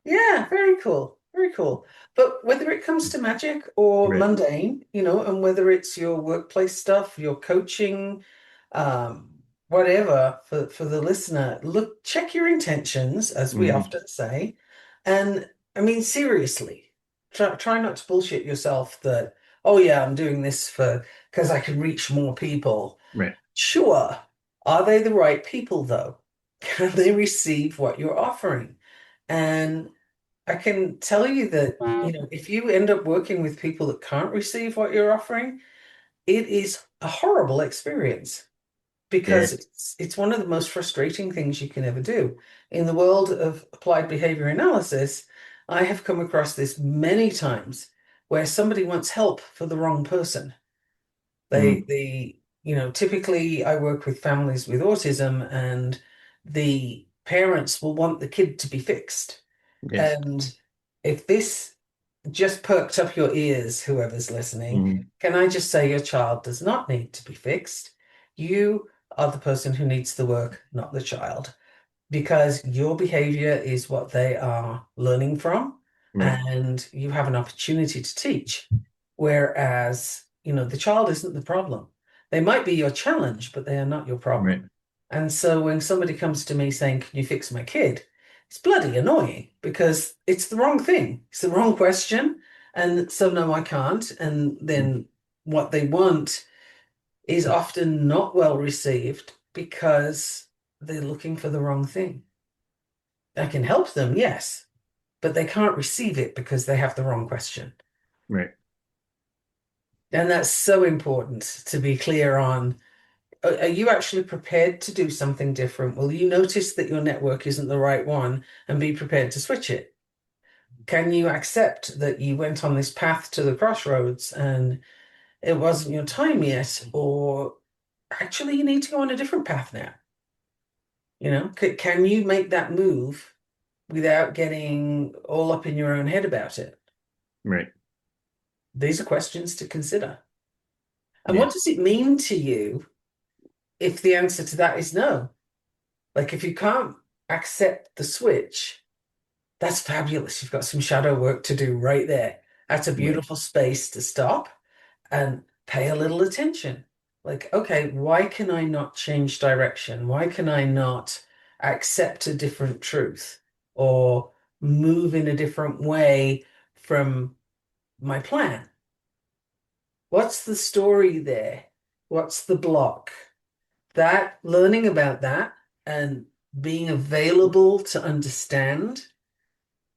Yeah, very cool. Very cool. But whether it comes to magic or Right. mundane, and whether it's your workplace stuff, your coaching, whatever for the listener, look, check your intentions, as we Hmm. often say. And I mean, seriously, try not to bullshit yourself that, oh yeah, I'm doing this for because I can reach more people. Right. Sure. Are they the right people though? Can they receive what you're offering? And I can tell you that, if you end up working with people that can't receive what you're offering, it is a horrible experience Yeah. because it's one of the most frustrating things you can ever do. In the world of applied behavior analysis, I have come across this many times where somebody wants help for the wrong person. Mm. Typically I work with families with autism and the parents will want the kid to be fixed. Yes. And if this just perked up your ears, whoever's listening, Hmm. can I just say your child does not need to be fixed? You are the person who needs the work, not the child, because your behavior is what they are learning from, Right. and you have an opportunity to teach. Whereas, the child isn't the problem. They might be your challenge, but they are not your Right. problem. And so when somebody comes to me saying, "Can you fix my kid?" It's bloody annoying because it's the wrong thing. It's the wrong question. And so, no, I can't. And Mm. then what they want is often not well received because they're looking for the wrong thing. I can help them, yes, but they can't receive it because they have the wrong question. Right. And that's so important to be clear on. Are you actually prepared to do something different? Will you notice that your network isn't the right one and be prepared to switch it? Can you accept that you went on this path to the crossroads and it wasn't your time yet, or actually you need to go on a different path now? Can you make that move without getting all up in your own head about it? Right. These are questions to consider. And Yeah. what does it mean to you if the answer to that is no? Like if you can't accept the switch, that's fabulous. You've got some shadow work to do right there. That's a Right. beautiful space to stop and pay a little attention. Like, okay, why can I not change direction? Why can I not accept a different truth or move in a different way from my plan? What's the story there? What's the block? That learning about that and being available to understand,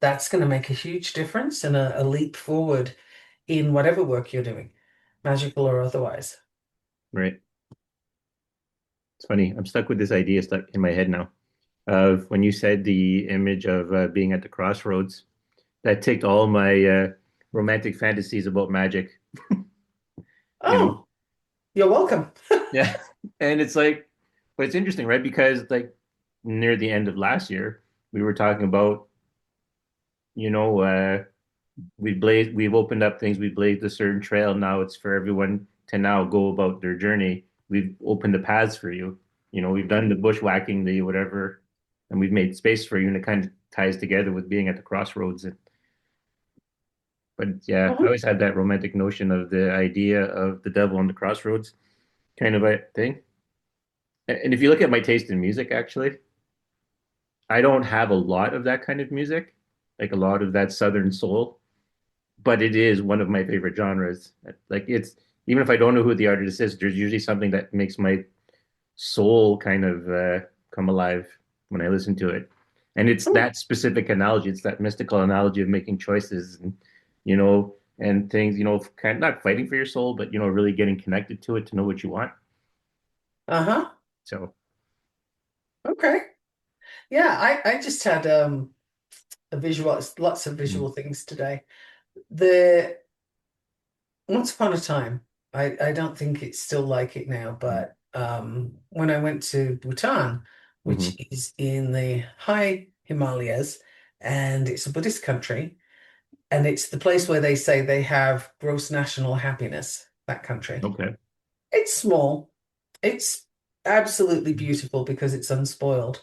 that's going to make a huge difference and a leap forward in whatever work you're doing, magical or otherwise. Right. It's funny. I'm stuck with this idea stuck in my head now of when you said the image of being at the crossroads. That ticked all my romantic fantasies about magic, you know? Oh, you're welcome. Yeah. And it's like, but it's interesting, right? Because like near the end of last year, we were talking about, you know, we've opened up things, we've blazed a certain trail. Now it's for everyone to now go about their journey. We've opened the paths for you. We've done the bushwhacking, the whatever, and we've made space for you. And it kind of ties together with being at the crossroads. But yeah, I Mhm. always had that romantic notion of the idea of the devil on the crossroads kind of a thing. And if you look at my taste in music, actually, I don't have a lot of that kind of music, like a lot of that Southern soul, but it is one of my favorite genres. Like it's even if I don't know who the artist is, there's usually something that makes my soul kind of come alive when I listen to it. And it's that specific analogy, it's that mystical analogy of making choices and things, kind of not fighting for your soul, but really getting connected to it to know what you want. Uh-huh. So, Okay. Yeah, I just had a visual, lots of mm, visual things today. The Once upon a time, I don't think it's still like it now, mm, but when I went to Bhutan, which mhm. is in the high Himalayas, and it's a Buddhist country, and it's the place where they say they have gross national happiness, that country. Okay. It's small. It's absolutely beautiful because it's unspoiled.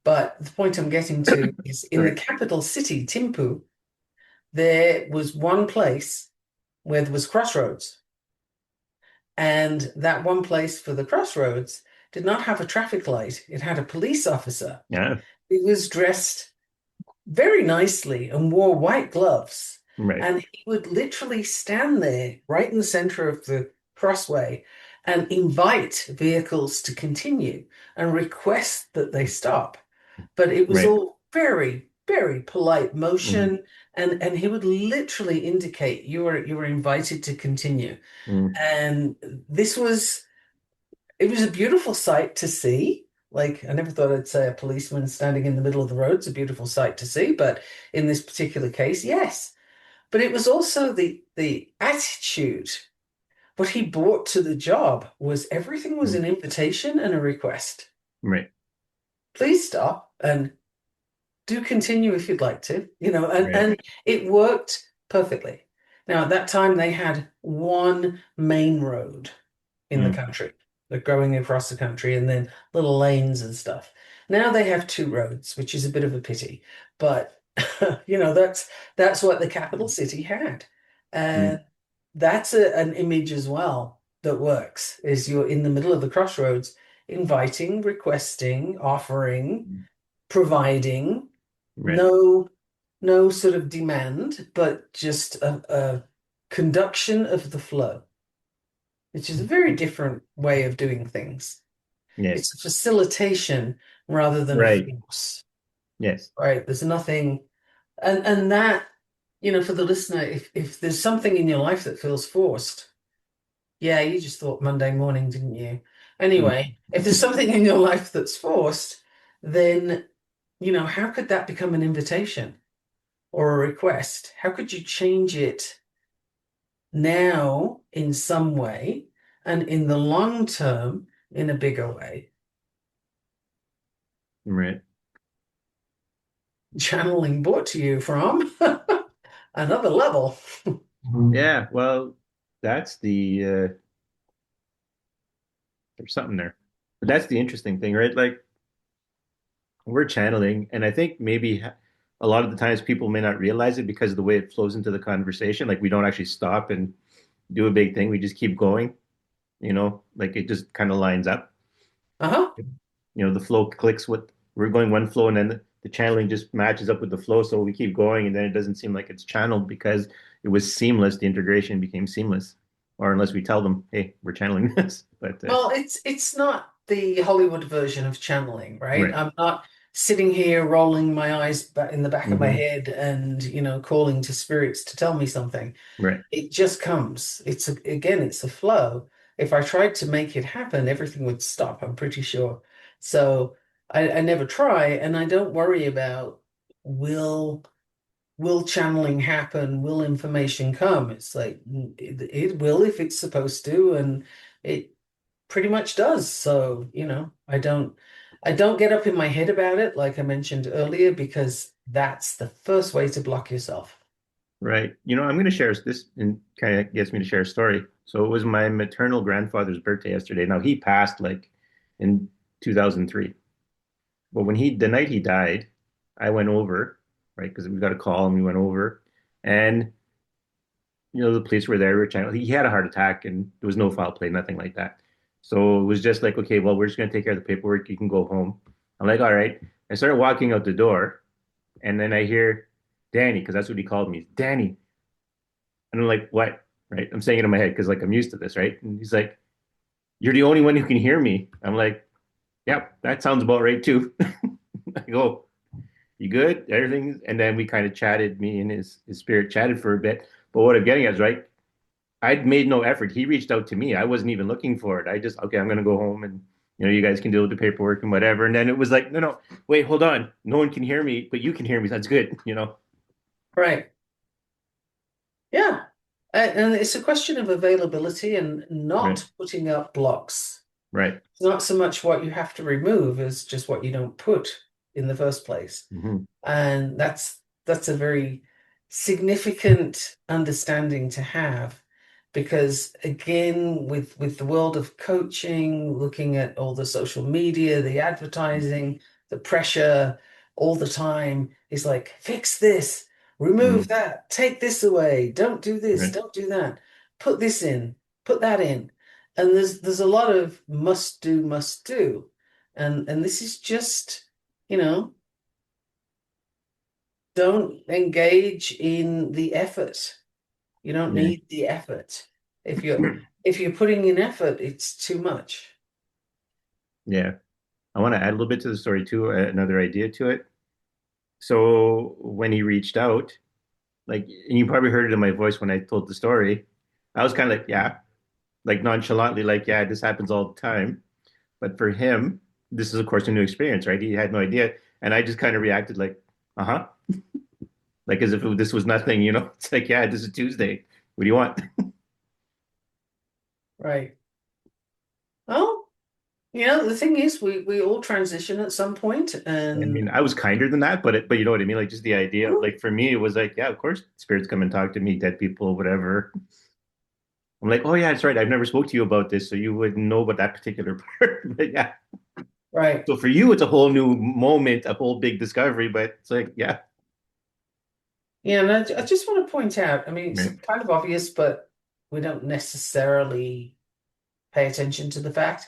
But the point I'm getting to is in the Sorry. capital city, Thimphu, there was one place where there was crossroads. And that one place for the crossroads did not have a traffic light. It had a police officer. Yeah. He was dressed very nicely and wore white gloves. Right. And he would literally stand there right in the center of the crossway and invite vehicles to continue and request that they stop. But it was Right. all very, very polite Mm, motion. And he would literally indicate you were invited to continue. mm, And this was it was a beautiful sight to see. Like, I never thought I'd say a policeman standing in the middle of the road's a beautiful sight to see, but in this particular case, yes. But it was also the attitude. What he brought to the job was everything was mm, an invitation and a request. right. Please stop and do continue if you'd like to, and, Right. and it worked perfectly. Now, at that time, they had one main road in the Mm, country. They're going across the country and then little lanes and stuff. Now they have two roads, which is a bit of a pity. But that's what the capital city had. mm, And that's an image as well that works, is you're in the middle of the crossroads, inviting, requesting, offering, mm, providing, right. no no sort of demand, but just a conduction of the flow, which is a very different way of doing things. Yes. It's a facilitation rather than a Right. force, Yes. right? There's nothing, and that, for the listener, if there's something in your life that feels forced, yeah, you just thought Monday morning, didn't you? Mm, Anyway, if there's something in your life that's forced, then, how could that become an invitation or a request? How could you change it now in some way and in the long term in a bigger way? right. Channeling brought to you from another level. Yeah. Well, that's there's something there. But that's the interesting thing, right? Like we're channeling, and I think maybe a lot of the times people may not realize it because of the way it flows into the conversation. Like we don't actually stop and do a big thing. We just keep going, like it just kind of lines up. Uh-huh. The flow clicks with we're going one flow and then the channeling just matches up with the flow. So we keep going and then it doesn't seem like it's channeled because it was seamless. The integration became seamless. Or unless we tell them, hey, we're channeling this. But Well, it's not the Hollywood version of channeling, right? right. I'm not sitting here rolling my eyes back in the back of my Hmm. head and, calling to spirits to tell me something. Right. It just comes. Again, it's a flow. If I tried to make it happen, everything would stop, I'm pretty sure. So I never try, and I don't worry about will will channeling happen? Will information come? It's like it will if it's supposed to, and it pretty much does. So, I don't get up in my head about it, like I mentioned earlier, because that's the first way to block yourself. Right. I'm going to share this and kind of gets me to share a story. So it was my maternal grandfather's birthday yesterday. Now he passed like in 2003. But the night he died, I went over, right? Because we got a call and we went over. And the police were there. We were trying, he had a heart attack and there was no foul play, nothing like that. So it was just like, okay, well, we're just going to take care of the paperwork. You can go home. I'm like, all right. I started walking out the door and then I hear Danny, because that's what he called me, Danny. And I'm like, what? Right. I'm saying it in my head because like I'm used to this, right? And he's like, you're the only one who can hear me. I'm like, yep, that sounds about right too. I go, you good? Everything. And then we kind of chatted, me and his spirit chatted for a bit. But what I'm getting at is, right, I'd made no effort. He reached out to me. I wasn't even looking for it. I just, okay, I'm going to go home and, you guys can deal with the paperwork and whatever. And then it was like, no, no, wait, hold on. No one can hear me, but you can hear me. That's good. Right. Yeah. And it's a question of availability and Right, not putting up blocks. right. It's not so much what you have to remove as just what you don't put in the first place. Hmm. And that's a very significant understanding to have, because again, with the world of coaching, looking at all the social media, the advertising, the pressure all the time is like, fix this, remove Mm, that, take this away, don't do this, right. don't do that, put this in, put that in. And there's a lot of must do, must do. And this is just, you know, don't engage in the effort. You don't Yeah. need the effort. If you're putting in effort, it's too much. Yeah. I want to add a little bit to the story too, another idea to it. So when he reached out, like, and you probably heard it in my voice when I told the story, I was kind of like, yeah, like nonchalantly, like, yeah, this happens all the time. But for him, this is of course a new experience, right? He had no idea, and I just kind of reacted like, uh-huh, like as if this was nothing, you know? It's like, yeah, this is Tuesday. What do you want? Right. Well, the thing is, we all transition at some point, I and mean, I was kinder than that, but you know what I mean? Like just the idea, like for me, it was like, yeah, of course, spirits come and talk to me, dead people, whatever. I'm like, oh yeah, that's right. I've never spoke to you about this, so you wouldn't know about that particular part. But yeah. right. So for you, it's a whole new moment, a whole big discovery, but it's like, yeah, Yeah, and I just want to point out, I mean, it's right, kind of obvious, but we don't necessarily pay attention to the fact.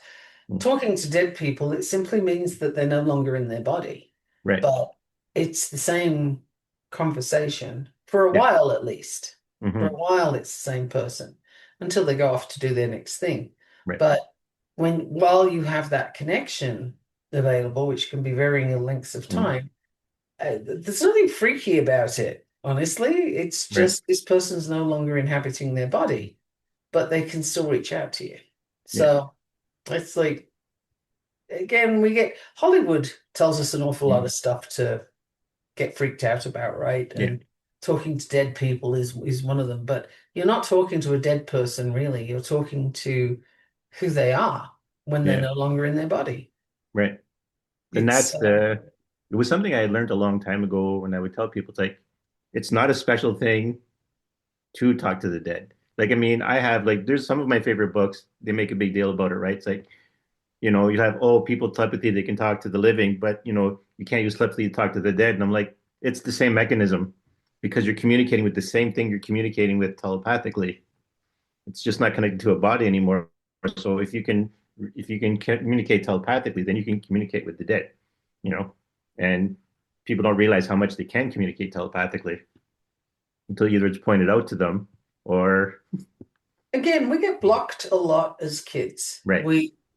Talking to dead people, it simply means that they're no longer in their body. right, But it's the same conversation for a yeah, while, at least. For a hmm, while, it's the same person until they go off to do their next thing. right, But while you have that connection available, which can be varying lengths of mm, time, there's nothing freaky about it, honestly. It's right, just this person's no longer inhabiting their body, but they can still reach out to you. yeah, So it's like, again, we get Hollywood tells us an awful lot mm, of stuff to get freaked out about, right? yeah, And talking to dead people is one of them. But you're not talking to a dead person, really. You're talking to who they are when they're yeah, no longer in their body. right. And It's it was something I had learned a long time ago when I would tell people, it's like, it's not a special thing to talk to the dead. Like, I mean, I have like, there's some of my favorite books, they make a big deal about it, right? It's like, you know, you have, oh, people telepathy, they can talk to the living, but you know, you can't use telepathy to talk to the dead. And I'm like, it's the same mechanism because you're communicating with the same thing you're communicating with telepathically. It's just not connected to a body anymore. So if you can communicate telepathically, then you can communicate with the dead, you know, and people don't realize how much they can communicate telepathically until either it's pointed out to them or Again, we get blocked a lot as kids. right,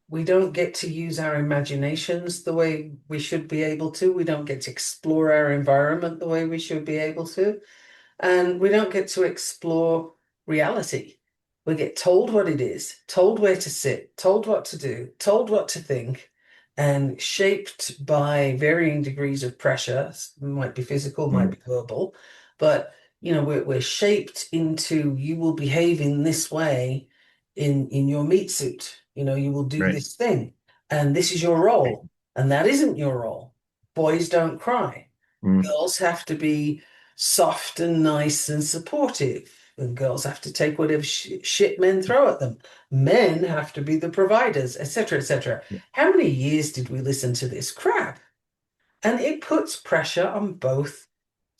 We don't get to use our imaginations the way we should be able to. We don't get to explore our environment the way we should be able to. And we don't get to explore reality. We get told what it is, told where to sit, told what to do, told what to think, and shaped by varying degrees of pressure. Might be physical, might mm, be verbal, but we're shaped into you will behave in this way in your meat suit. You will do right, this thing, and this is your right, role, and that isn't your role. Boys don't cry. mm, Girls have to be soft and nice and supportive. And girls have to take whatever shit men throw at them. Men have to be the providers, etc., etc. yeah, How many years did we listen to this crap? And it puts pressure on both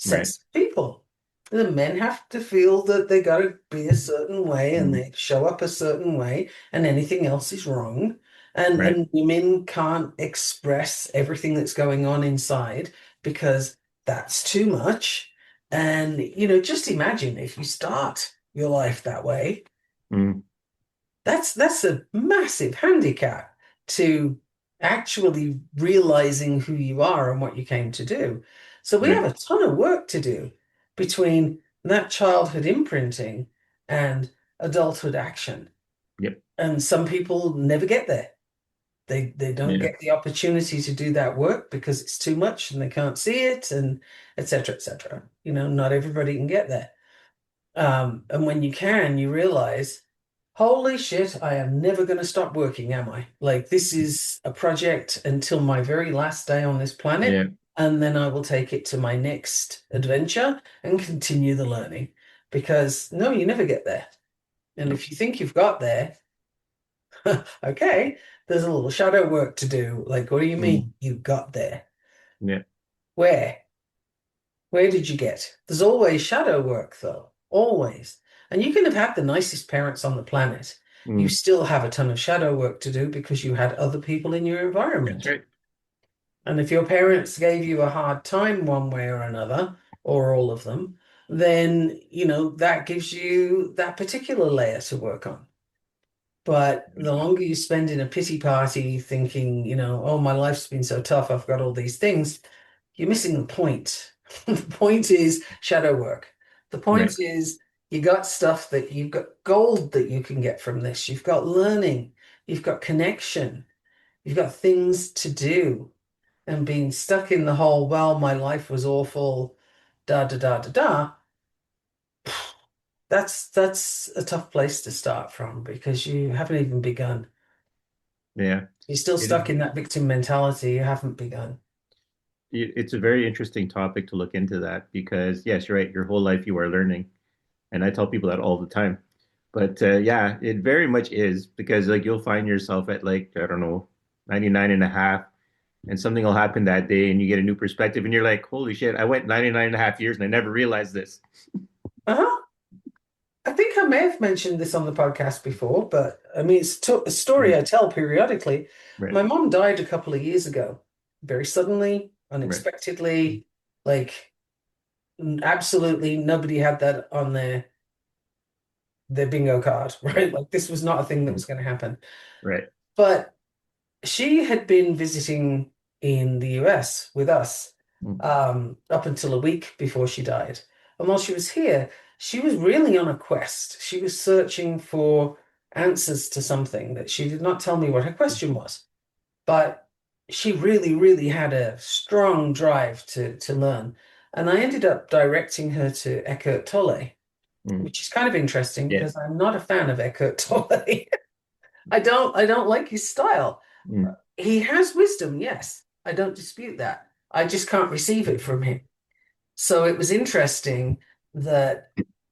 right, sets of people. The men have to feel that they got to be a certain way and mm, they show up a certain way, and anything else is wrong. And right, women can't express everything that's going on inside because that's too much. And just imagine if you start your life that way. mm, That's a massive handicap to actually realizing who you are and what you came to do. So we have right, a ton of work to do between that childhood imprinting and adulthood action. yep, And some people never get there. They don't yeah, get the opportunity to do that work because it's too much and they can't see it and etc. etc. Not everybody can get there. And when you can, you realize, holy shit, I am never going to stop working, am I? Like, this is a project until my very last day on this planet, yeah, and then I will take it to my next adventure and continue the learning. Because no, you never get there. And no, if you think you've got there, okay, there's a little shadow work to do. Like, what do you mean mm, you got there? Yeah. Where? Where did you get? There's always shadow work, though. Always. And you can have had the nicest parents on the planet. You Mm. still have a ton of shadow work to do because you had other people in your That's environment. right. And if your parents gave you a hard time one way or another, or all of them, then, that gives you that particular layer to work on. But the longer you spend in a pity party thinking, oh, my life's been so tough, I've got all these things, you're missing the point. The point is shadow work. The Right. point is you got stuff that you've got gold that you can get from this. You've got learning, you've got connection, you've got things to do. And being stuck in the whole, well, my life was awful, da da da da da, that's a tough place to start from because you haven't even begun. Yeah. You're still It is. stuck in that victim mentality. You haven't begun. It's a very interesting topic to look into that because yes, you're right. Your whole life you are learning, and I tell people that all the time. But yeah, it very much is because like you'll find yourself at like I don't know, 99 and a half, and something will happen that day, and you get a new perspective, and you're like, holy shit, I went 99 and a half years and I never realized this. Uh-huh. I think I may have mentioned this on the podcast before, but I mean, it's a story Mm. I tell periodically. Right. My mom died a couple of years ago, very suddenly, Right. unexpectedly, like absolutely nobody had that on their bingo card, Right. right? Like this was not a thing that Mm. was going to happen. Right. But she had been visiting in the US with us Mm. up until a week before she died. And while she was here, she was really on a quest. She was searching for answers to something that she did not tell me what her question was. But she really, really had a strong drive to learn. And I ended up directing her to Eckhart Tolle, Mm. which is kind of interesting Yeah. because I'm not a fan of Eckhart Tolle. I don't like his style. Mm. He has wisdom, yes. I don't dispute that. I just can't receive it from him. So it was interesting that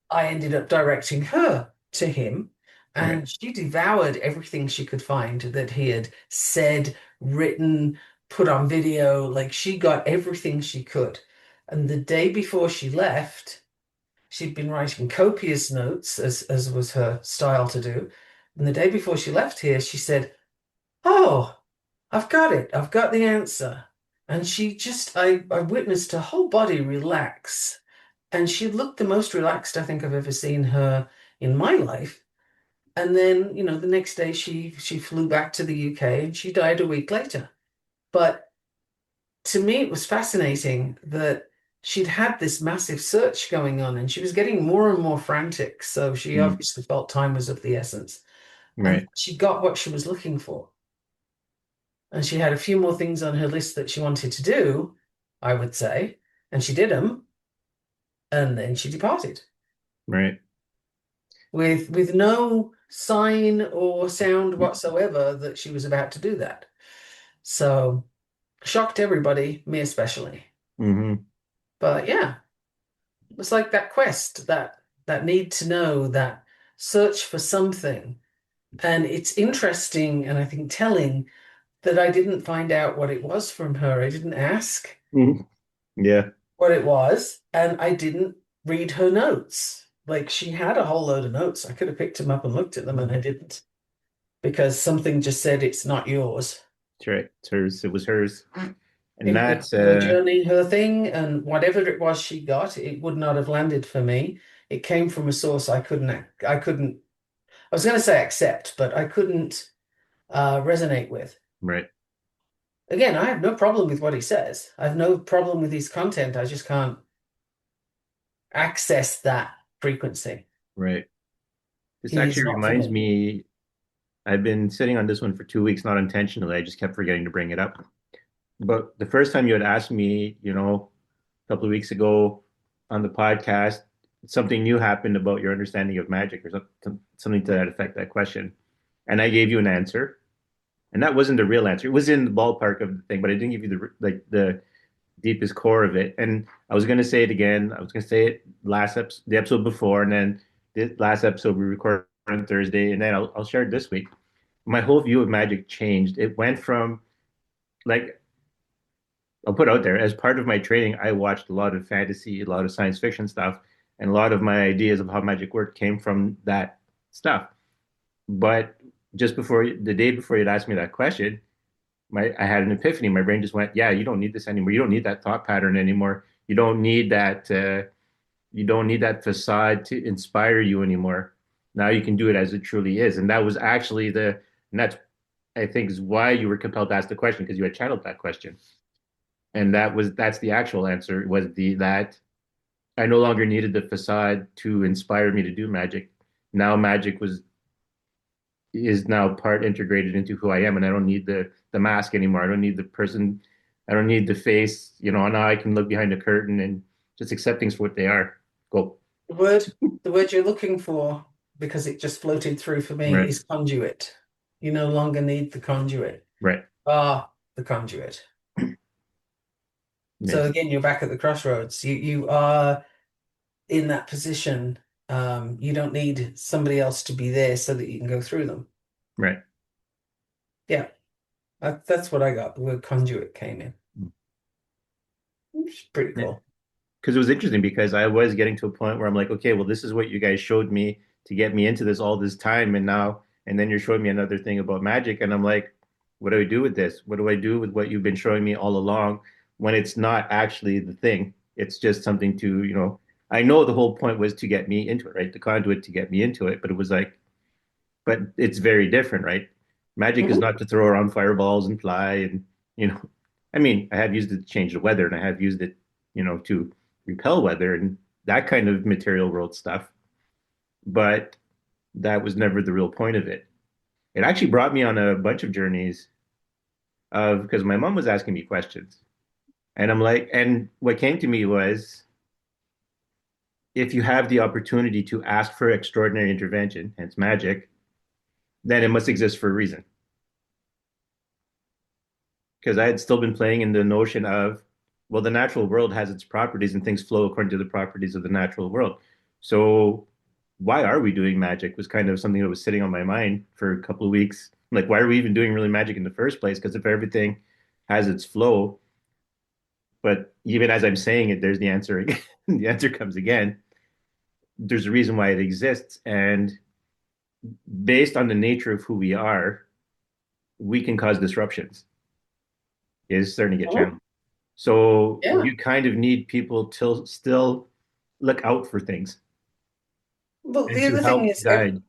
I ended up directing her to him, Right. and she devoured everything she could find that he had said, written, put on video. Like she got everything she could. And the day before she left, she'd been writing copious notes, as was her style to do. And the day before she left here, she said, "Oh, I've got it. I've got the answer." And I witnessed her whole body relax. And she looked the most relaxed I think I've ever seen her in my life. And then, the next day she flew back to the UK and she died a week later. But to me, it was fascinating that she'd had this massive search going on and she was getting more and more frantic. So she Mm. obviously felt time was of the essence. And Right. she got what she was looking for. And she had a few more things on her list that she wanted to do, I would say, and she did them, and then she departed Right. with no sign or sound whatsoever that she was about to do that. So shocked everybody, me especially. Hmm. But yeah, it's like that quest, that need to know, that search for something. And it's interesting and I think telling that I didn't find out what it was from her. I didn't ask Hmm. Yeah. what it was, and I didn't read her notes. Like she had a whole load of notes. I could have picked them up and looked at them, and I didn't because something just said it's not yours. That's right. It's hers. It was hers. And It's that's her journey, her thing, and whatever it was she got, it would not have landed for me. It came from a source I couldn't, I was going to say accept, but I couldn't resonate with. right. Again, I have no problem with what he says. I have no problem with his content. I just can't access that frequency. Right. This He is actually not for reminds me. me, I've been sitting on this one for 2 weeks, not intentionally. I just kept forgetting to bring it up. But the first time you had asked me, a couple of weeks ago on the podcast, something new happened about your understanding of magic or something to that effect, that question. And I gave you an answer. And that wasn't the real answer. It was in the ballpark of the thing, but I didn't give you the deepest core of it. And I was going to say it again. I was going to say it the episode before, and then the last episode we recorded on Thursday, and then I'll share it this week. My whole view of magic changed. It went from like I'll put out there as part of my training, I watched a lot of fantasy, a lot of science fiction stuff, and a lot of my ideas of how magic worked came from that stuff. But just before the day before you'd asked me that question, I had an epiphany. My brain just went, "Yeah, you don't need this anymore. You don't need that thought pattern anymore. You don't need that. You don't need that facade to inspire you anymore. Now you can do it as it truly is." And that was actually and that's I think is why you were compelled to ask the question because you had channeled that question. And that's the actual answer was the that I no longer needed the facade to inspire me to do magic. Now magic was is now part integrated into who I am, and I don't need the mask anymore. I don't need the person. I don't need the face. Now I can look behind the curtain and just accept things for what they are. Go. The word, the word you're looking for, because it just floated through for me, Right. is conduit. You no longer need the conduit. Right. Ah, the conduit. So Yes. again, you're back at the crossroads. You are in that position. You don't need somebody else to be there so that you can go through them. Right. Yeah, that's what I got. The word conduit came in. Which is pretty Yeah. cool. Because it was interesting because I was getting to a point where I'm like, okay, well, this is what you guys showed me to get me into this all this time, and then you're showing me another thing about magic, and I'm like, what do I do with this? What do I do with what you've been showing me all along when it's not actually the thing? It's just something to, I know the whole point was to get me into it, right? The conduit to get me into it, but it was like, but it's very different, right? Magic is Mhm. not to throw around fireballs and fly and, you know, I mean, I have used it to change the weather and I have used it, to repel weather and that kind of material world stuff. But that was never the real point of it. It actually brought me on a bunch of journeys of because my mom was asking me questions. And I'm like, and what came to me was if you have the opportunity to ask for extraordinary intervention, hence magic, then it must exist for a reason. Because I had still been playing in the notion of, well, the natural world has its properties and things flow according to the properties of the natural world. So why are we doing magic was kind of something that was sitting on my mind for a couple of weeks. Like, why are we even doing really magic in the first place? Because if everything has its flow, but even as I'm saying it, there's the answer again. The answer comes again. There's a reason why it exists. And based on the nature of who we are, we can cause disruptions. Is starting to get Mhm. channeled. So Yeah. you kind of need people to still look out for things But and the to other thing help is, guide.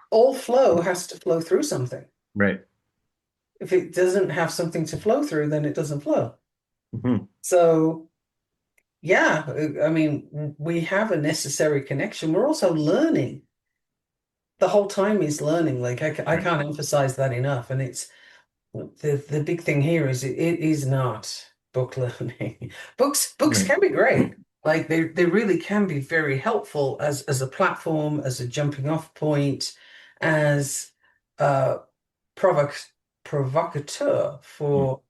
all flow has to flow through something. Right. If it doesn't have something to flow through, then it doesn't flow. Hmm. So, yeah, I mean, we have a necessary connection. We're also learning. The whole time is learning. Like I Right. can't emphasize that enough. And it's the big thing here is it is not book learning. Books Right. can be great. Like they really can be very helpful as a platform, as a jumping off point, as a provoc provocateur Mm. for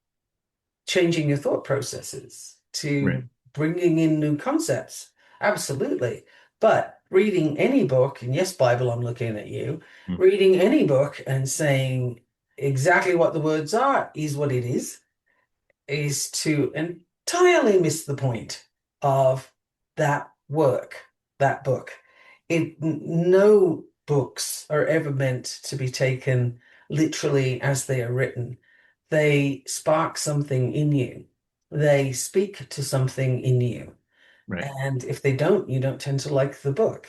changing your thought processes, Right. to bringing in new concepts. Absolutely. But reading any book, and yes, Bible, I'm looking at you, Mm. reading any book and saying exactly what the words are is what it is to entirely miss the point of that work, that book. No books are ever meant to be taken literally as they are written. They spark something in you. They speak to something in you. Right. And if they don't, you don't tend to like the book.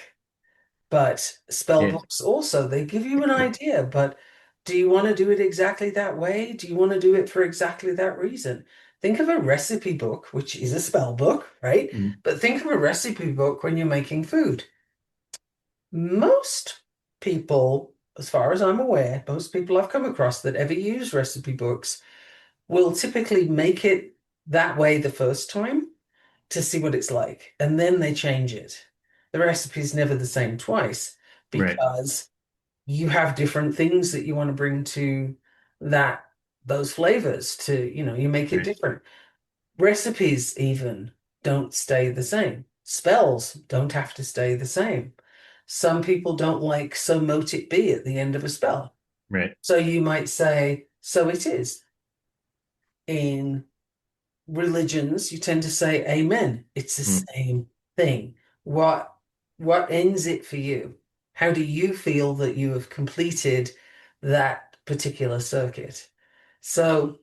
But spell Yes. books also, they give you an idea, but do you want to do it exactly that way? Do you want to do it for exactly that reason? Think of a recipe book, which is a spell book, right? Mm. But think of a recipe book when you're making food. Most people, as far as I'm aware, most people I've come across that ever use recipe books will typically make it that way the first time to see what it's like, and then they change it. The recipe's never the same twice Right. because you have different things that you want to bring to that those flavors to, you make it Right. different. Recipes even don't stay the same. Spells don't have to stay the same. Some people don't like so mote it be at the end of a spell. Right. So you might say, so it is in religions, you tend to say amen. It's the Mm. same thing. What what ends it for you? How do you feel that you have completed that particular circuit? So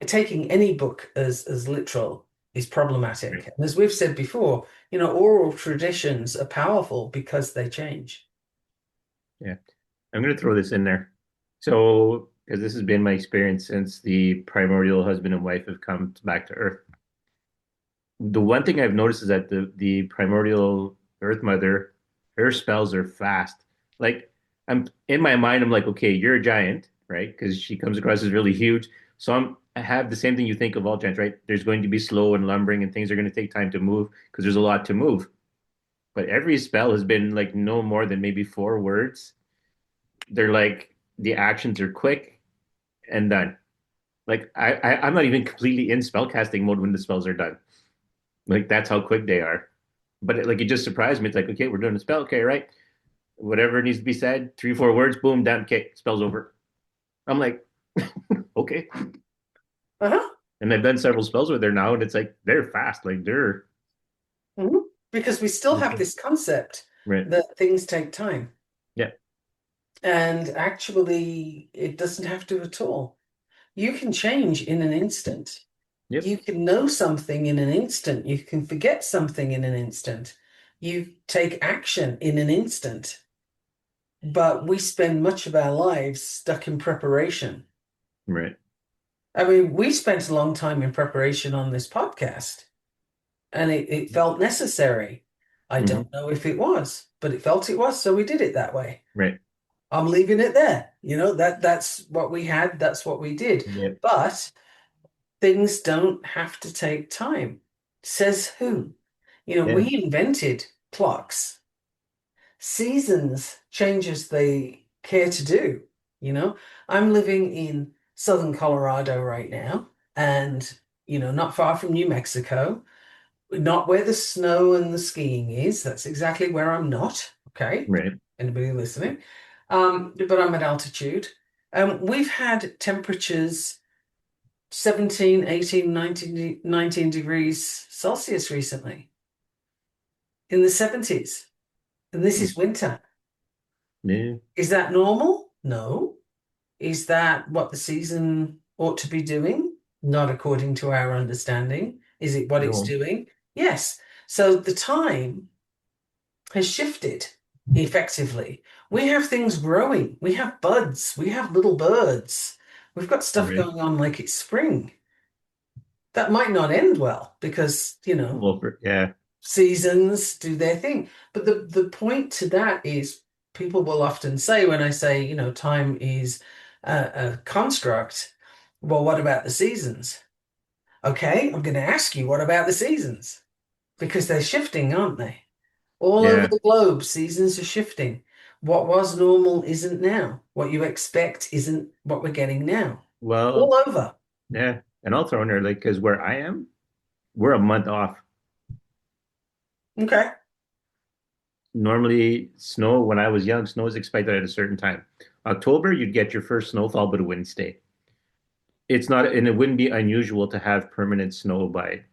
taking any book as literal is problematic. Right. And as we've said before, oral traditions are powerful because they change. Yeah. I'm going to throw this in there. So, because this has been my experience since the primordial husband and wife have come back to Earth. The one thing I've noticed is that the primordial Earth Mother, her spells are fast. Like I'm in my mind, I'm like, okay, you're a giant, right? Because she comes across as really huge. So I have the same thing you think of all giants, right? There's going to be slow and lumbering, and things are going to take time to move because there's a lot to move. But every spell has been like no more than maybe 4 words. They're like the actions are quick and done. Like I'm not even completely in spellcasting mode when the spells are done. Like that's how quick they are. But it just surprised me. It's like, okay, we're doing a spell, okay, right? Whatever needs to be said, 3, 4 words, boom, done, okay, spell's over. I'm like, okay. Uh-huh. And I've done several spells with her now, and it's like they're fast, like they're Mhm. Because we still have this concept right. that things take time. Yeah. And actually, it doesn't have to at all. You can change in an instant. Yep. You can know something in an instant. You can forget something in an instant. You take action in an instant. But we spend much of our lives stuck in preparation. Right. I mean, we spent a long time in preparation on this podcast, and it felt necessary. I Hmm. don't know if it was, but it felt it was, so we did it that way. Right. I'm leaving it there. That's what we had, that's what we did. Yep. But things don't have to take time. Says who? Yeah. We invented clocks. Seasons change as they care to do. You know, I'm living in southern Colorado right now, and not far from New Mexico, not where the snow and the skiing is. That's exactly where I'm not. Okay. Right. Anybody listening? But I'm at altitude. We've had temperatures 17, 18, 19 degrees Celsius recently in the 70s. And this Mm. is winter. Yeah. Is that normal? No. Is that what the season ought to be doing? Not according to our understanding. Is it what it's No. doing? Yes. So the time has shifted effectively. We have things growing. We have buds. We have little birds. We've got stuff Right. going on like it's spring. That might not end well because, Well, yeah. seasons do their thing. But the point to that is people will often say when I say, time is a construct, well, what about the seasons? Okay, I'm going to ask you, what about the seasons? Because they're shifting, aren't they? All over Yeah. the globe, seasons are shifting. What was normal isn't now. What you expect isn't what we're getting now. Well, All over. yeah. And I'll throw in there, like, because where I am, we're a month off. Okay. Normally, snow, when I was young, snow was expected at a certain time. October, you'd get your first snowfall, but it wouldn't stay. It's not, and it wouldn't be unusual to have permanent snow by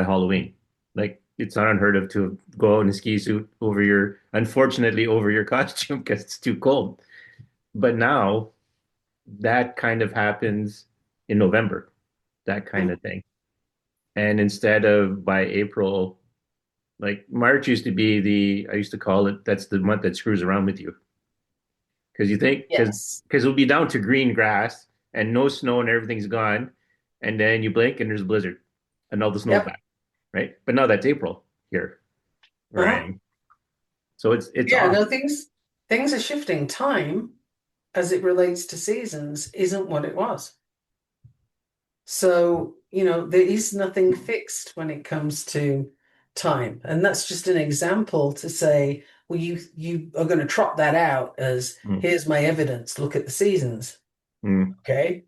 Halloween. Like it's not unheard of to go out in a ski suit over unfortunately, over your costume because it's too cold. But now that kind of happens in November, that kind Mhm. of thing. And instead of by April, like March used to be I used to call it, that's the month that screws around with you. Because you think, Yes. it'll be down to green grass and no snow and everything's gone. And then you blink and there's a blizzard and all the snow's Yep. back, right? But now that's April here where I Uh-huh. am. So it's Yeah, off. no, things are shifting. Time as it relates to seasons isn't what it was. So, there is nothing fixed when it comes to time. And that's just an example to say, well, you are going to trot that out as Mm, here's my evidence, look at the seasons. mm, Okay,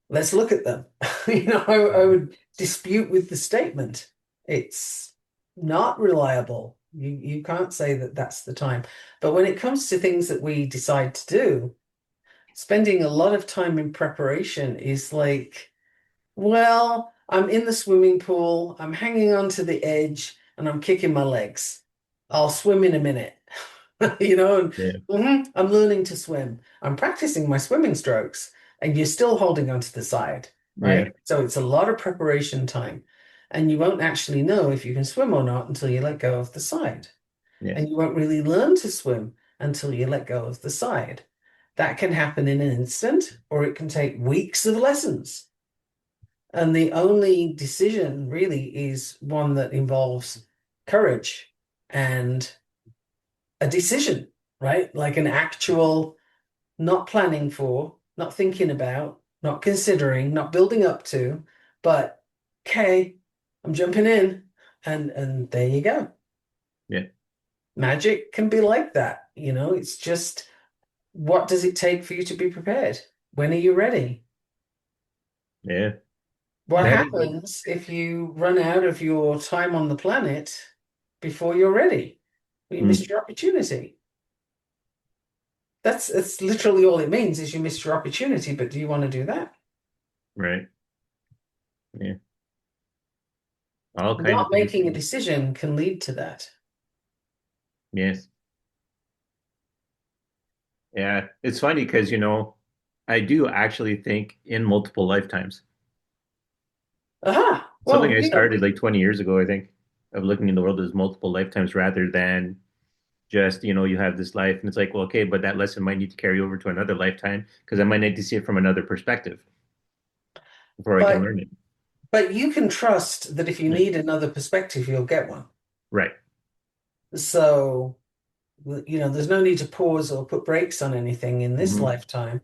let's look at them. I would dispute with the statement. It's not reliable. You can't say that that's the time. But when it comes to things that we decide to do, spending a lot of time in preparation is like, well, I'm in the swimming pool, I'm hanging onto the edge, and I'm kicking my legs. I'll swim in a minute. You know, and Yeah. I'm learning to swim. I'm practicing my swimming strokes, and you're still holding onto the side, Yeah. right? So it's a lot of preparation time. And you won't actually know if you can swim or not until you let go of the side. Yes. And you won't really learn to swim until you let go of the side. That can happen in an instant, or it can take weeks of lessons. And the only decision really is one that involves courage and a decision, right? Like an actual not planning for, not thinking about, not considering, not building up to, but okay, I'm jumping in and there you go. Yeah. Magic can be like that, you know, it's just what does it take for you to be prepared? When are you ready? Yeah. What That is like, happens if you run out of your time on the planet before you're ready? Well, you missed mm, your opportunity. That's literally all it means is you missed your opportunity, but do you want to do that? right. Yeah. All kinds Not of things. making a decision can lead to that. Yes. Yeah. It's funny because, I do actually think in multiple lifetimes. Aha. Something Well, I you know, started like 20 years ago, I think, of looking in the world as multiple lifetimes rather than just, you have this life and it's like, well, okay, but that lesson might need to carry over to another lifetime because I might need to see it from another perspective before I can but learn it. but you can trust that if you Yeah. need another perspective, you'll get one. Right. So, there's no need to pause or put brakes on anything in this Hmm. lifetime.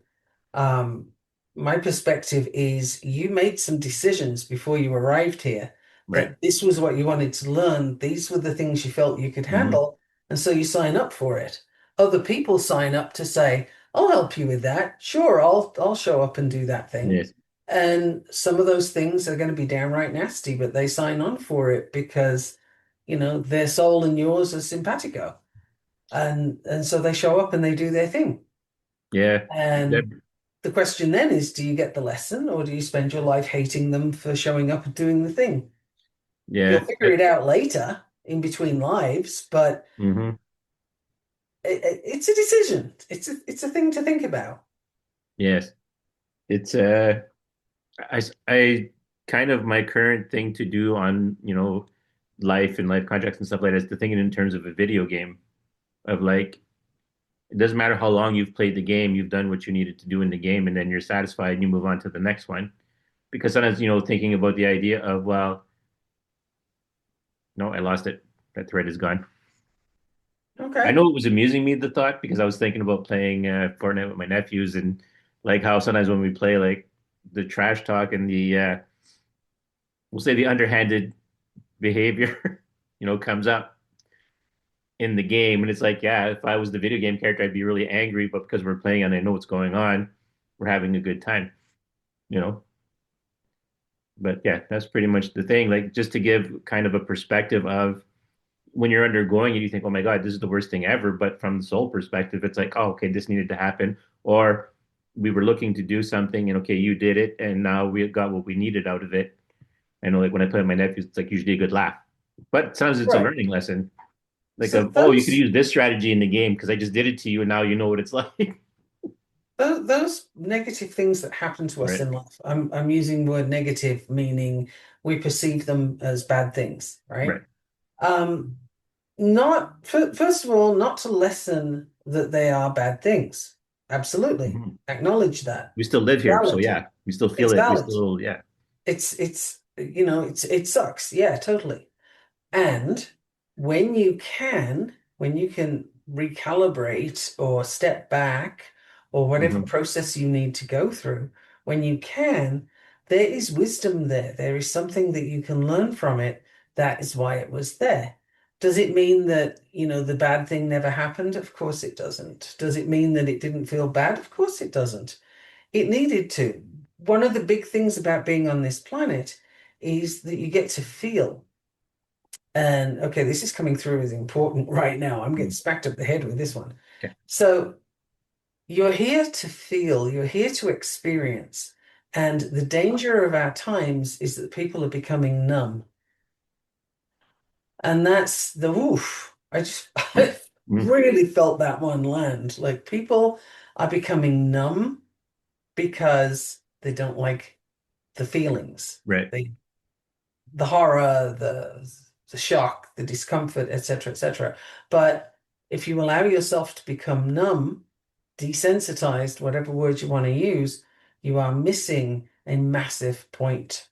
Um, my perspective is you made some decisions before you arrived here Right. that this was what you wanted to learn. These were the things you felt you could Hmm. handle. And so you sign up for it. Other people sign up to say, I'll help you with that. Sure, I'll show up and do that thing. Yes. And some of those things are going to be downright nasty, but they sign on for it because, their soul and yours are simpatico. And so they show up and they do their thing. Yeah. That, And the question then is, do you get the lesson or do you spend your life hating them for showing up and doing the thing? You'll yeah. figure it out later in between lives, but Hmm. it's a decision. It's a thing to think about. Yes. It's I kind of my current thing to do on, life and life contracts and stuff like that is to think it in terms of a video game of like it doesn't matter how long you've played the game, you've done what you needed to do in the game, and then you're satisfied and you move on to the next one. Because sometimes, thinking about the idea of, well, no, I lost it. That thread is gone. I Okay. know it was amusing me, the thought, because I was thinking about playing Fortnite with my nephews and like how sometimes when we play, like the trash talk and we'll say the underhanded behavior, comes up in the game. And it's like, yeah, if I was the video game character, I'd be really angry. But because we're playing and I know what's going on, we're having a good time, you know? But yeah, that's pretty much the thing. Like just to give kind of a perspective of when you're undergoing it, you think, oh my God, this is the worst thing ever. But from the soul perspective, it's like, oh, okay, this needed to happen. Or we were looking to do something and okay, you did it. And now we got what we needed out of it. I know like when I play with my nephews, it's like usually a good laugh. But sometimes it's a Right. learning lesson. Like So of, oh, you could those use this strategy in the game because I just did it to you and now you know what it's like. those negative things that happen to us Right. in life, I'm using the word negative, meaning we perceive them as bad things, right? Right. Um, Not, first of all, not to lessen that they are bad things. Absolutely. Mhm. Acknowledge that. We still live here. So Valid. yeah, we still feel It's it. We valid. still, yeah. It sucks. Yeah, totally. And when you can recalibrate or step back or whatever Hmm. process you need to go through, when you can, there is wisdom there. There is something that you can learn from it. That is why it was there. Does it mean that, the bad thing never happened? Of course it doesn't. Does it mean that it didn't feel bad? Of course it doesn't. It needed to. One of the big things about being on this planet is that you get to feel. And okay, this is coming through as important right now. I'm getting smacked up the head with this one. Okay. So you're here to feel, you're here to experience. And the danger of our times is that people are becoming numb. And that's the oof. I Mm. really felt that one land. Like people are becoming numb because they don't like the feelings. Right. The horror, the shock, the discomfort, etc., etc. But if you allow yourself to become numb, desensitized, whatever word you want to use, you are missing a massive point.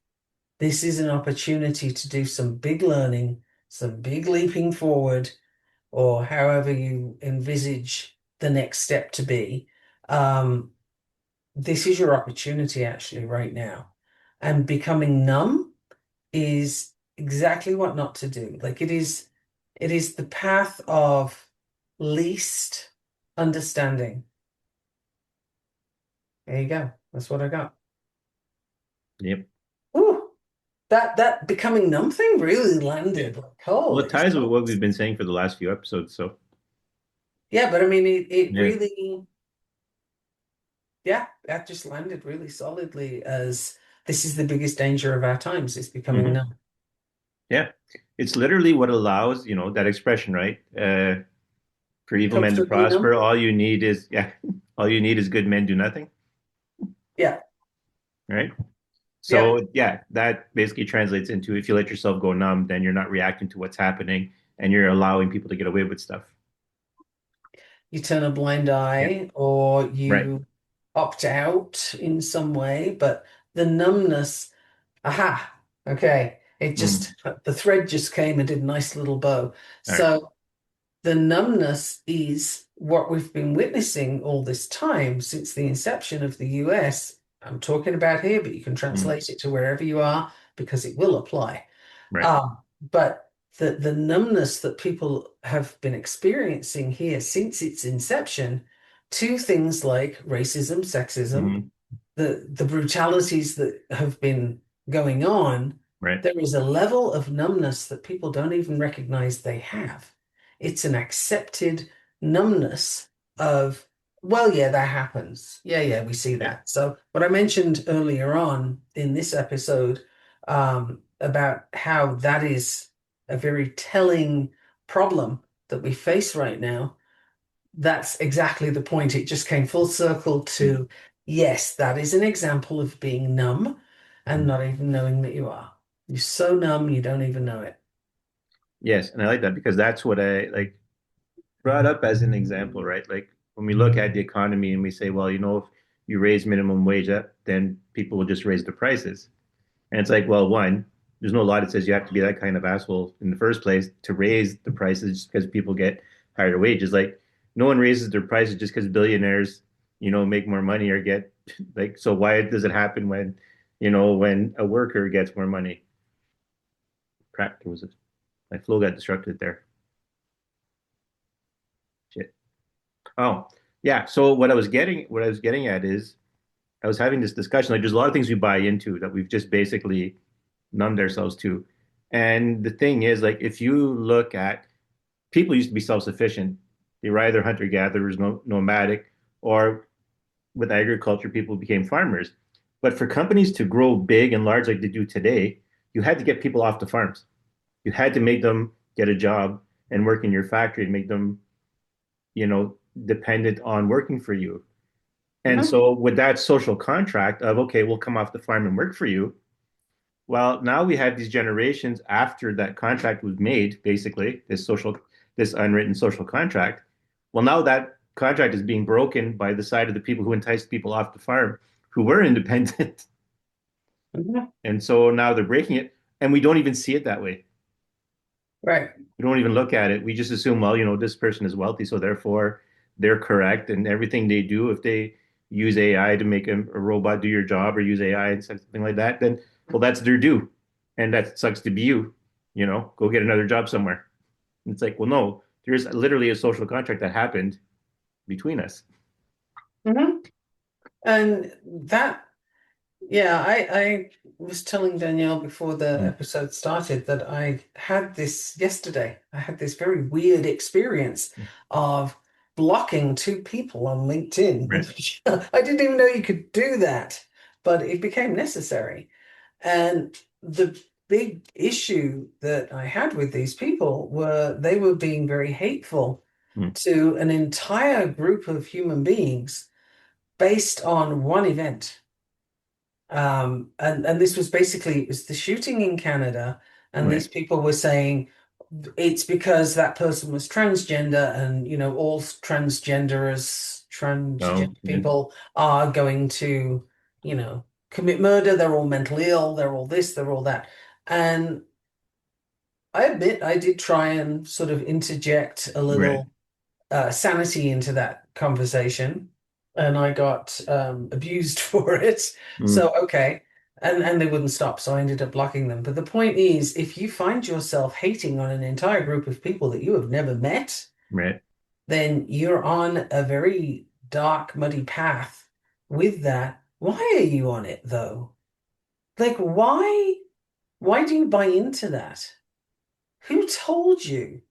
This is an opportunity to do some big learning, some big leaping forward, or however you envisage the next step to be. Um, this is your opportunity actually right now. And becoming numb is exactly what not to do. Like it is the path of least understanding. There you go. That's what I got. Yep. Ooh, that becoming numb thing really Yeah. landed. Like, Well, it holy ties with what we've smokes. been saying for the last few episodes. So, Yeah, but I mean it yeah. really, yeah, that just landed really solidly as this is the biggest danger of our times, is becoming Hmm. numb. Yeah. It's literally what allows, that expression, right? For evil men to Comfortably prosper, numb? all you need is, yeah, all you need is good men do nothing, Yeah. right? Yep. So, yeah, that basically translates into if you let yourself go numb, then you're not reacting to what's happening and you're allowing people to get away with stuff. You turn a blind Yeah. eye or Right. you opt out in some way, but the numbness, aha, okay. It Mm. just, the thread just came and did a nice little bow. All right. So the numbness is what we've been witnessing all this time since the inception of the US. I'm talking about here, but you can Mm. translate it to wherever you are because it will apply. Right. But the numbness that people have been experiencing here since its inception to things like racism, sexism, Hmm. the brutalities that have been going on, Right. there is a level of numbness that people don't even recognize they have. It's an accepted numbness of, well, yeah, that happens. Yeah, yeah, we see Yeah. that. So, what I mentioned earlier on in this episode about how that is a very telling problem that we face right now, that's exactly the point. It just came full circle Mm. to, yes, that is an example of being numb and Mm. not even knowing that you are. You're so numb, you don't even know it. Yes, and I like that because that's what I like brought up as an example, right? Like when we look at the economy and we say, well, if you raise minimum wage up, then people will just raise the prices. And it's like, well, one, there's no law that says you have to be that kind of asshole in the first place to raise the prices just because people get higher wages. Like no one raises their prices just because billionaires, make more money or get like, so why does it happen when a worker gets more money? Crap, there was my flow got disrupted there. Shit. Oh, yeah. So what I was getting at is I was having this discussion. Like, there's a lot of things we buy into that we've just basically numbed ourselves to. And the thing is, like, if you look at people used to be self-sufficient. They were either hunter-gatherers, nomadic, or with agriculture, people became farmers. But for companies to grow big and large like they do today, you had to get people off the farms. You had to make them get a job and work in your factory and make them, dependent on working for you. And Mhm, so with that social contract of, okay, we'll come off the farm and work for you. Well, now we have these generations after that contract was made, basically, this unwritten social contract. Well, now that contract is being broken by the side of the people who enticed people off the farm who were independent. mhm. And so now they're breaking it. And we don't even see it that way. Right. We don't even look at it. We just assume, well, this person is wealthy, so therefore they're correct. And everything they do, if they use AI to make a robot do your job or use AI and something like that, then, well, that's their due. And that sucks to be you, go get another job somewhere. And it's like, well, no, there's literally a social contract that happened between us. Mhm. And that, yeah, I was telling Danielle before the Mm. episode started that I had this yesterday. I had this very weird experience of blocking two people on Right. LinkedIn. I didn't even know you could do that. but it became necessary. And the big issue that I had with these people were they were being very hateful Mm. to an entire group of human beings based on one event. And this was basically it was the shooting in Canada, and these Right. people were saying it's because that person was transgender, and all Oh, transgender yeah. people are going to, commit murder. They're all mentally ill. They're all this. They're all that. And I admit I did try and sort of interject a Right. little sanity into that conversation, and I got abused for it. Mm. So okay, and they wouldn't stop, so I ended up blocking them. But the point is, if you find yourself hating on an entire group of people that you have never met, Right. then you're on a very dark, muddy path with that. Why are you on it though? Like, why? Why do you buy into that? Who told you?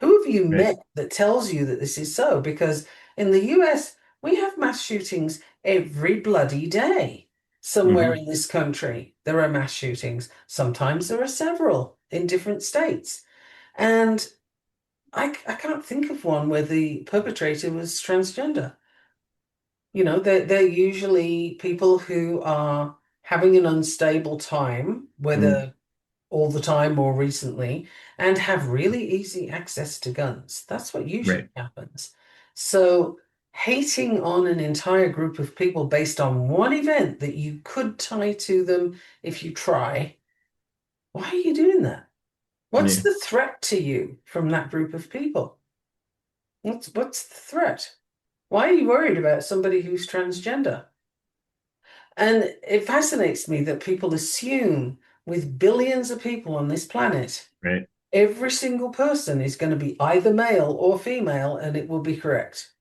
Who have you Right. met that tells you that this is so? Because in the US, we have mass shootings every bloody day. Somewhere Hmm. in this country, there are mass shootings. Sometimes there are several in different states. And I can't think of one where the perpetrator was transgender. They're usually people who are having an unstable time, Mm. whether all the time or recently, and have really easy access to guns. That's what usually Right. happens. So, hating on an entire group of people based on one event that you could tie to them if you try, why are you doing that? What's Yeah. the threat to you from that group of people? What's the threat? Why are you worried about somebody who's transgender? And it fascinates me that people assume with billions of people on this planet, Right. every single person is going to be either male or female, and it will be correct.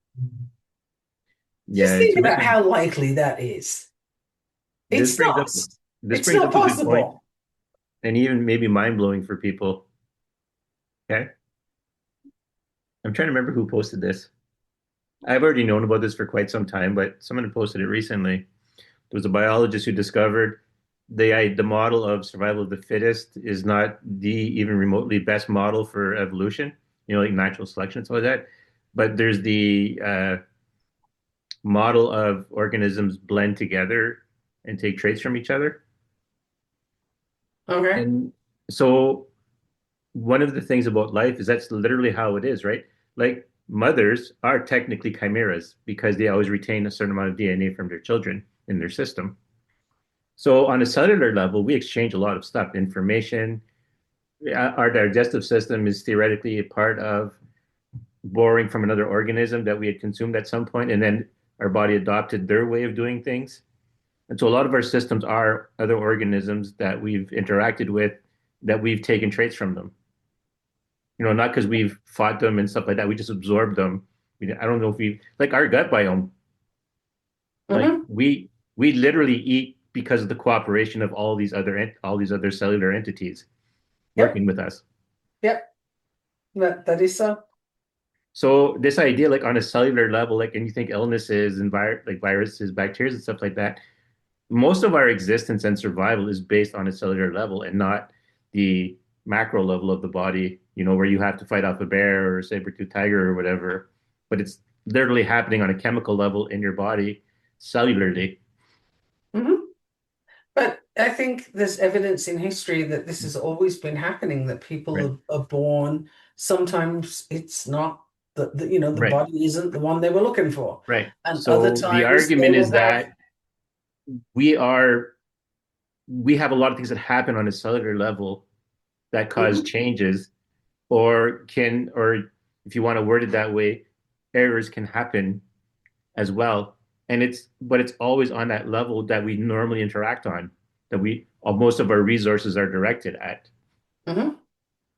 Yeah. Just It's think you about mentioned how likely that is. this It's brings not. up this It's brings not up a good point, possible. and even maybe mind blowing for people. Okay. I'm trying to remember who posted this. I've already known about this for quite some time, but someone posted it recently. There was a biologist who discovered the model of survival of the fittest is not the even remotely best model for evolution, like natural selection and stuff like that. But there's the model of organisms blend together and take traits from each other. Okay. And so one of the things about life is that's literally how it is, right? Like mothers are technically chimeras because they always retain a certain amount of DNA from their children in their system. So on a cellular level, we exchange a lot of stuff, information. Our digestive system is theoretically a part of borrowing from another organism that we had consumed at some point, and then our body adopted their way of doing things. And so a lot of our systems are other organisms that we've interacted with, that we've taken traits from them. Not because we've fought them and stuff like that. We just absorbed them. I don't know if we like our gut biome. Like Hmm. we literally eat because of the cooperation of all these other cellular entities Yep. working with us. Yep. That is so. So this idea, like on a cellular level, like, and you think illnesses and like viruses, bacteria, and stuff like that, most of our existence and survival is based on a cellular level and not the macro level of the body, where you have to fight off a bear or a saber-toothed tiger or whatever. But it's literally happening on a chemical level in your body, cellularly. Hmm. But I think there's evidence in history that this has always been happening, that people Right. are born. Sometimes it's not the Right. body isn't the one they were looking for. Right. And other So the times they argument is will have. that we are we have a lot of things that happen on a cellular level that cause Mhm, changes or if you want to word it that way, errors can happen as well. But it's always on that level that we normally interact on, that most of our resources are directed at. mhm,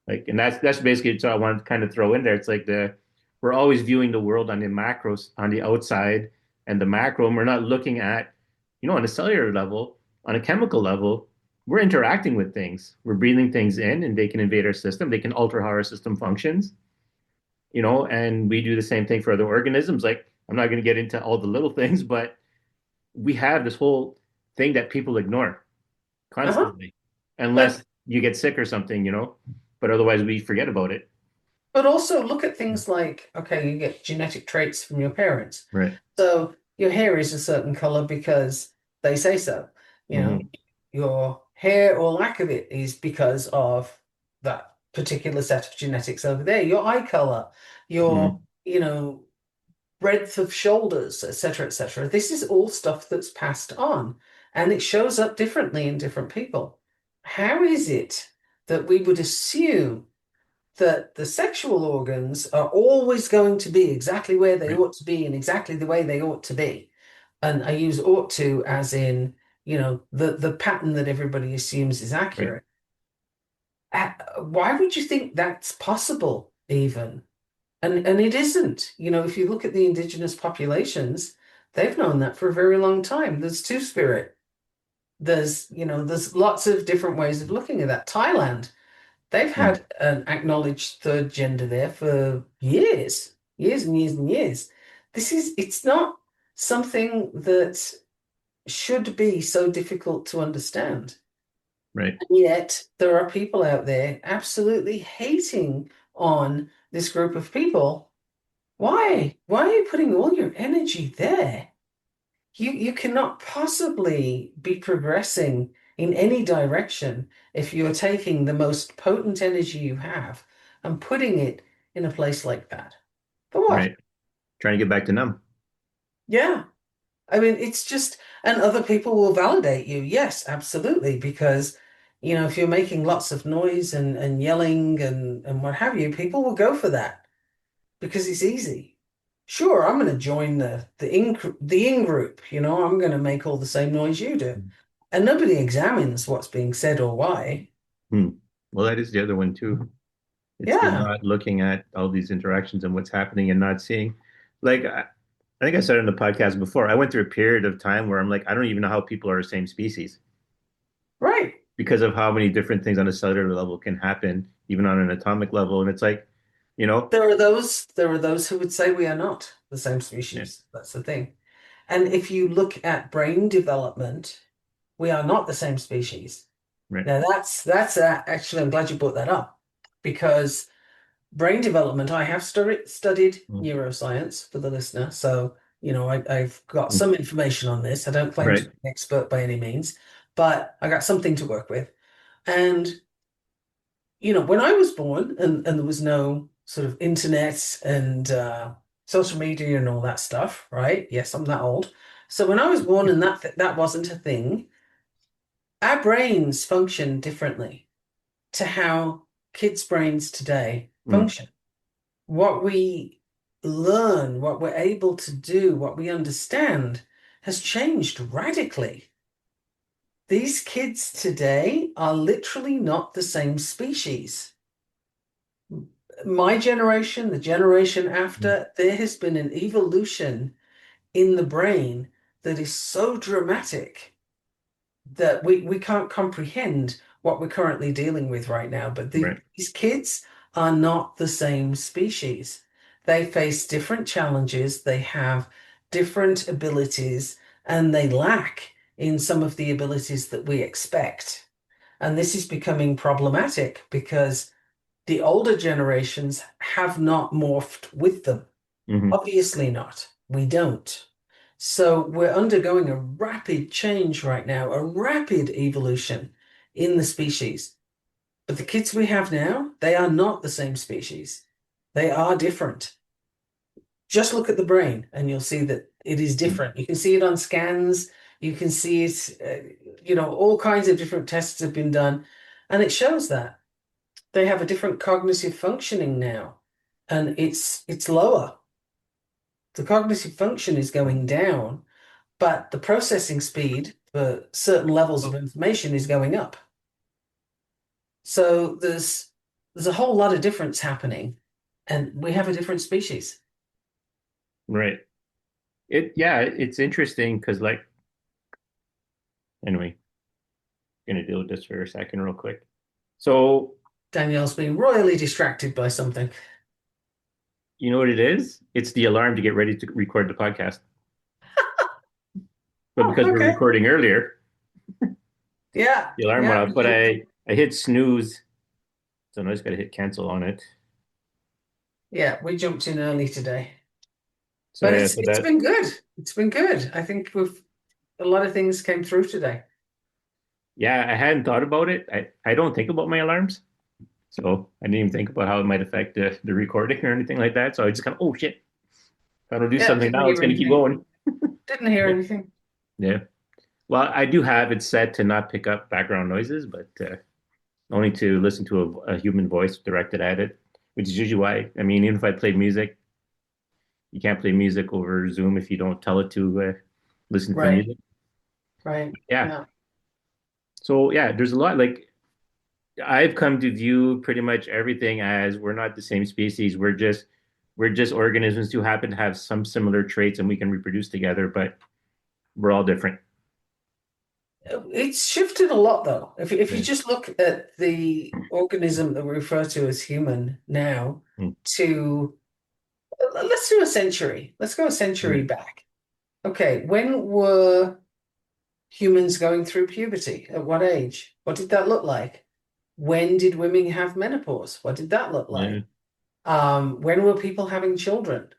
Like, and that's basically what I wanted to kind of throw in there. It's like we're always viewing the world on the macros, on the outside and the macro, and we're not looking at, on a cellular level, on a chemical level, we're interacting with things. We're breathing things in, and they can invade our system. They can alter how our system functions, and we do the same thing for other organisms. Like, I'm not going to get into all the little things, but we have this whole. thing that people ignore Uh-huh. constantly, But unless you get sick or something, but otherwise we forget about it. but also look at things like, okay, you get genetic traits from your parents. Right. So your hair is a certain color because they say so. You know, Hmm. your hair or lack of it is because of that particular set of genetics over there. Your eye color, your, Hmm. breadth of shoulders, etc., etc. This is all stuff that's passed on, and it shows up differently in different people. How is it that we would assume that the sexual organs are always going to be exactly where they Right. ought to be and exactly the way they ought to be? And I use ought to as in, the pattern that everybody assumes is Right. accurate. Why would you think that's possible, even? And it isn't. If you look at the indigenous populations, they've known that for a very long time. There's two spirit. There's lots of different ways of looking at that. Thailand, they've Hmm. had an acknowledged third gender there for years, years and years and years. It's not something that should be so difficult to understand. Right. And yet, there are people out there absolutely hating on this group of people. Why? Why are you putting all your energy there? You cannot possibly be progressing in any direction if you're taking the most potent energy you have and putting it in a place like that. For what? Right. Trying to get back to numb. Yeah. I mean, it's just, and other people will validate you. Yes, absolutely. Because, if you're making lots of noise and yelling and what have you, people will go for that because it's easy. Sure, I'm going to join the in group. I'm going to make all the same noise you do, and nobody examines what's being said or why. Hmm. Well, that is the other one too. It's the Yeah, not looking at all these interactions and what's happening and not seeing. Like, I think I said in the podcast before, I went through a period of time where I'm like, I don't even know how people are the same species right. because of how many different things on a cellular level can happen, even on an atomic level. And it's like, you know, There are those who would say we are not the same yeah, species. That's the thing. And if you look at brain development, we are not the same species. right. Now that's actually, I'm glad you brought that up because brain development, I have studied Mm. neuroscience for the listener, so I've got some information on this. I don't claim to Right. be an expert by any means, but I got something to work with. And when I was born, and there was no sort of internet and social media and all that stuff, right? Yes, I'm that old. So when I was born and that wasn't a thing, our brains function differently to how kids' brains today Mm. function. What we learn, what we're able to do, what we understand has changed radically. These kids today are literally not the same species. My generation, the generation Mm. after, there has been an evolution in the brain that is so dramatic that we can't comprehend what we're currently dealing with right now. But Right. these kids are not the same species. They face different challenges, they have different abilities, and they lack in some of the abilities that we expect. And this is becoming problematic because the older generations have not morphed with them. Hmm. Obviously not. We don't. So we're undergoing a rapid change right now, a rapid evolution in the species. But the kids we have now, they are not the same species. They are different. Just look at the brain and you'll see that it is different. You can see it on scans, you can see it, all kinds of different tests have been done, and it shows that they have a different cognitive functioning now, and it's lower. The cognitive function is going down, but the processing speed for certain levels of Oh, information is going up. So there's a whole lot of difference happening, and we have a different species. right. Yeah, it's interesting because, like, anyway, gonna deal with this for a second, real quick. So, Danielle's being royally distracted by something. you know what it is? It's the alarm to get ready to record the podcast. But Oh, because we're okay. recording earlier, Yeah, The alarm went yeah, off, but I hit snooze, so now I just got to hit cancel on it. yeah. We jumped in early today, So but yeah, it's so it's that been good. It's been good. I think we've a lot of things came through today. yeah, I hadn't thought about it. I don't think about my alarms, so I didn't even think about how it might affect the recording or anything like that. So I just kind of, oh shit, if I don't do Yeah, something didn't now, it's hear gonna keep anything. going. Didn't hear Yeah, anything. yeah. Well, I do have it set to not pick up background noises, but only to listen to a human voice directed at it, which is usually why. I mean, even if I play music, you can't play music over Zoom if you don't tell it to listen to the Right, music. right. Yeah. Yeah. So yeah, there's a lot like I've come to view pretty much everything as we're not the same species. We're just organisms who happen to have some similar traits and we can reproduce together, but we're all different. It's shifted a lot though. If you Yeah. just look at the organism that we refer to as human now Mm. to let's do a century. Let's go a century Right. back. Okay, when were humans going through puberty? At what age? What did that look like? When did women have menopause? What did that look Yeah. like? When were people having children?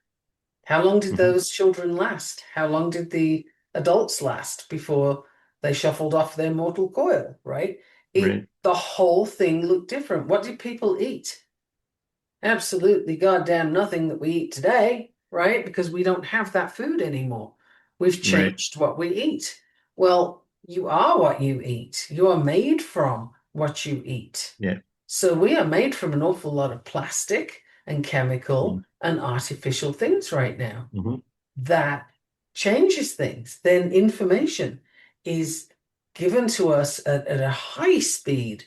How long did Hmm. those children last? How long did the adults last before they shuffled off their mortal coil, right? Right. The whole thing looked different. What did people eat? Absolutely goddamn nothing that we eat today, right? Because we don't have that food anymore. We've Right. changed what we eat. Well, you are what you eat. You are made from what you eat. Yeah. So we are made from an awful lot of plastic and chemical Mm-hmm. and artificial things right now. Mm-hmm. That changes things. Then information is given to us at a high speed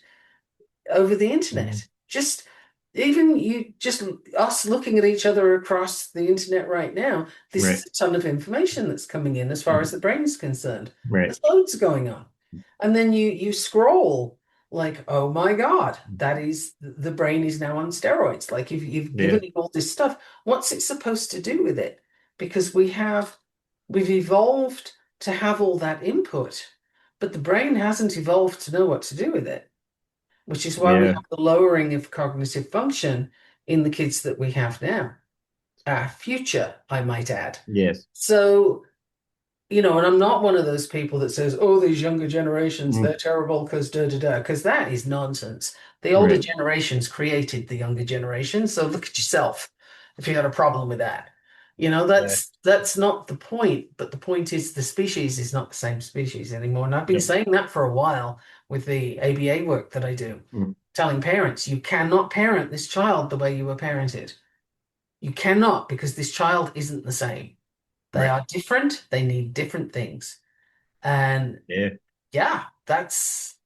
over the Mm-hmm. internet. Just even you, just us looking at each other across the internet right now, this Right. is a ton of information that's coming in as far as Mhm. the brain is concerned. Right. There's loads going on. And then you scroll like, oh my God, that is the brain is now on steroids. Like you've Yeah. given it all this stuff. What's it supposed to do with it? Because we've evolved to have all that input, but the brain hasn't evolved to know what to do with it, which is why we Yeah. have the lowering of cognitive function in the kids that we have now. Our future, I might add. Yes. So, and I'm not one of those people that says, oh, these younger generations, Mm. they're terrible because da da da, because that is nonsense. The older Right. generations created the younger generation, so look at yourself if you got a problem with that. Yeah. That's not the point, but the point is the species is not the same species anymore. And I've been Yep. saying that for a while with the ABA work that I do, Mm. telling parents, you cannot parent this child the way you were parented. You cannot because this child isn't the same. They Right. are different. They need different things. And Yeah. yeah, that's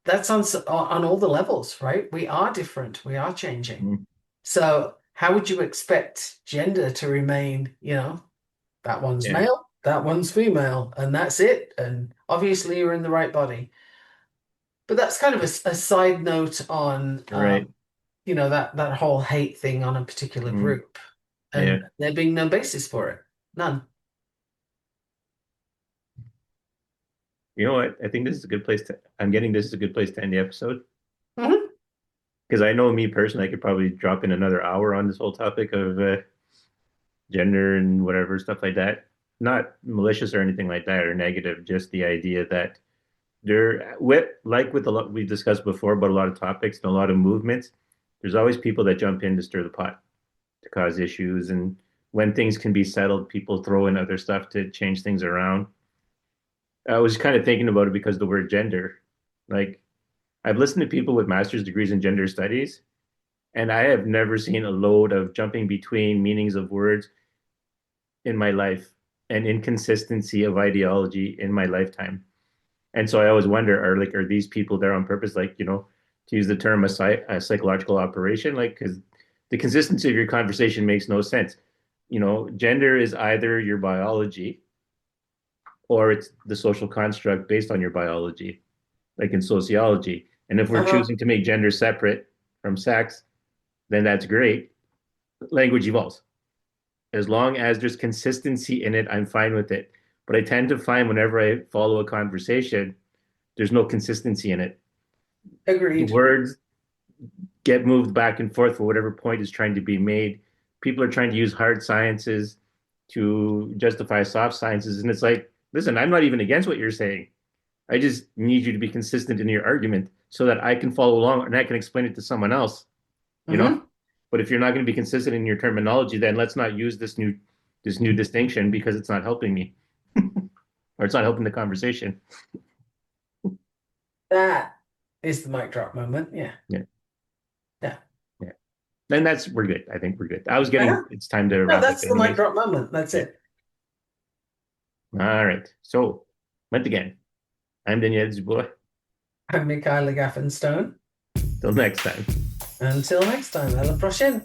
on all the levels, right? We are different. We are changing. Mm. So how would you expect gender to remain, that one's Yeah. male, that one's female, and that's it. And obviously you're in the right body. But that's kind of a side note on Right. that whole hate thing on a particular Mm. group. Yeah. And there being no basis for it. None. You know what? I think this is a good place to, I'm getting this is a good place to end the episode Mhm. because I know me personally, I could probably drop in another hour on this whole topic of gender and whatever stuff like that. Not malicious or anything like that or negative, just the idea that with a lot we've discussed before about a lot of topics and a lot of movements, there's always people that jump in to stir the pot to cause issues. And when things can be settled, people throw in other stuff to change things around. I was kind of thinking about it because the word gender, like I've listened to people with master's degrees in gender studies, and I have never seen a load of jumping between meanings of words in my life and inconsistency of ideology in my lifetime. And so I always wonder, are these people there on purpose, like, to use the term a psychological operation? Like, because the consistency of your conversation makes no sense. Gender is either your biology or it's the social construct based on your biology, like in sociology. And if we're Uh-huh. choosing to make gender separate from sex, then that's great. Language evolves. As long as there's consistency in it, I'm fine with it. But I tend to find whenever I follow a conversation, There's no consistency in it. The Agreed. words get moved back and forth for whatever point is trying to be made. People are trying to use hard sciences to justify soft sciences. And it's like, listen, I'm not even against what you're saying. I just need you to be consistent in your argument so that I can follow along and I can explain it to someone else, you know? Hmm. But if you're not going to be consistent in your terminology, then let's not use this new distinction because it's not helping me or it's not helping the conversation. That is the mic drop moment. Yeah. Yeah. Yeah. Yeah. And we're good. I think we're good. I was getting, Uh-huh. it's time to No, wrap up that's the mic anyways. drop moment. That's Yeah. it. All right. So, once again, I'm Daniel Dubois. I'm Michaela Gaffinstone. Till next time. Until next time, à la prochaine.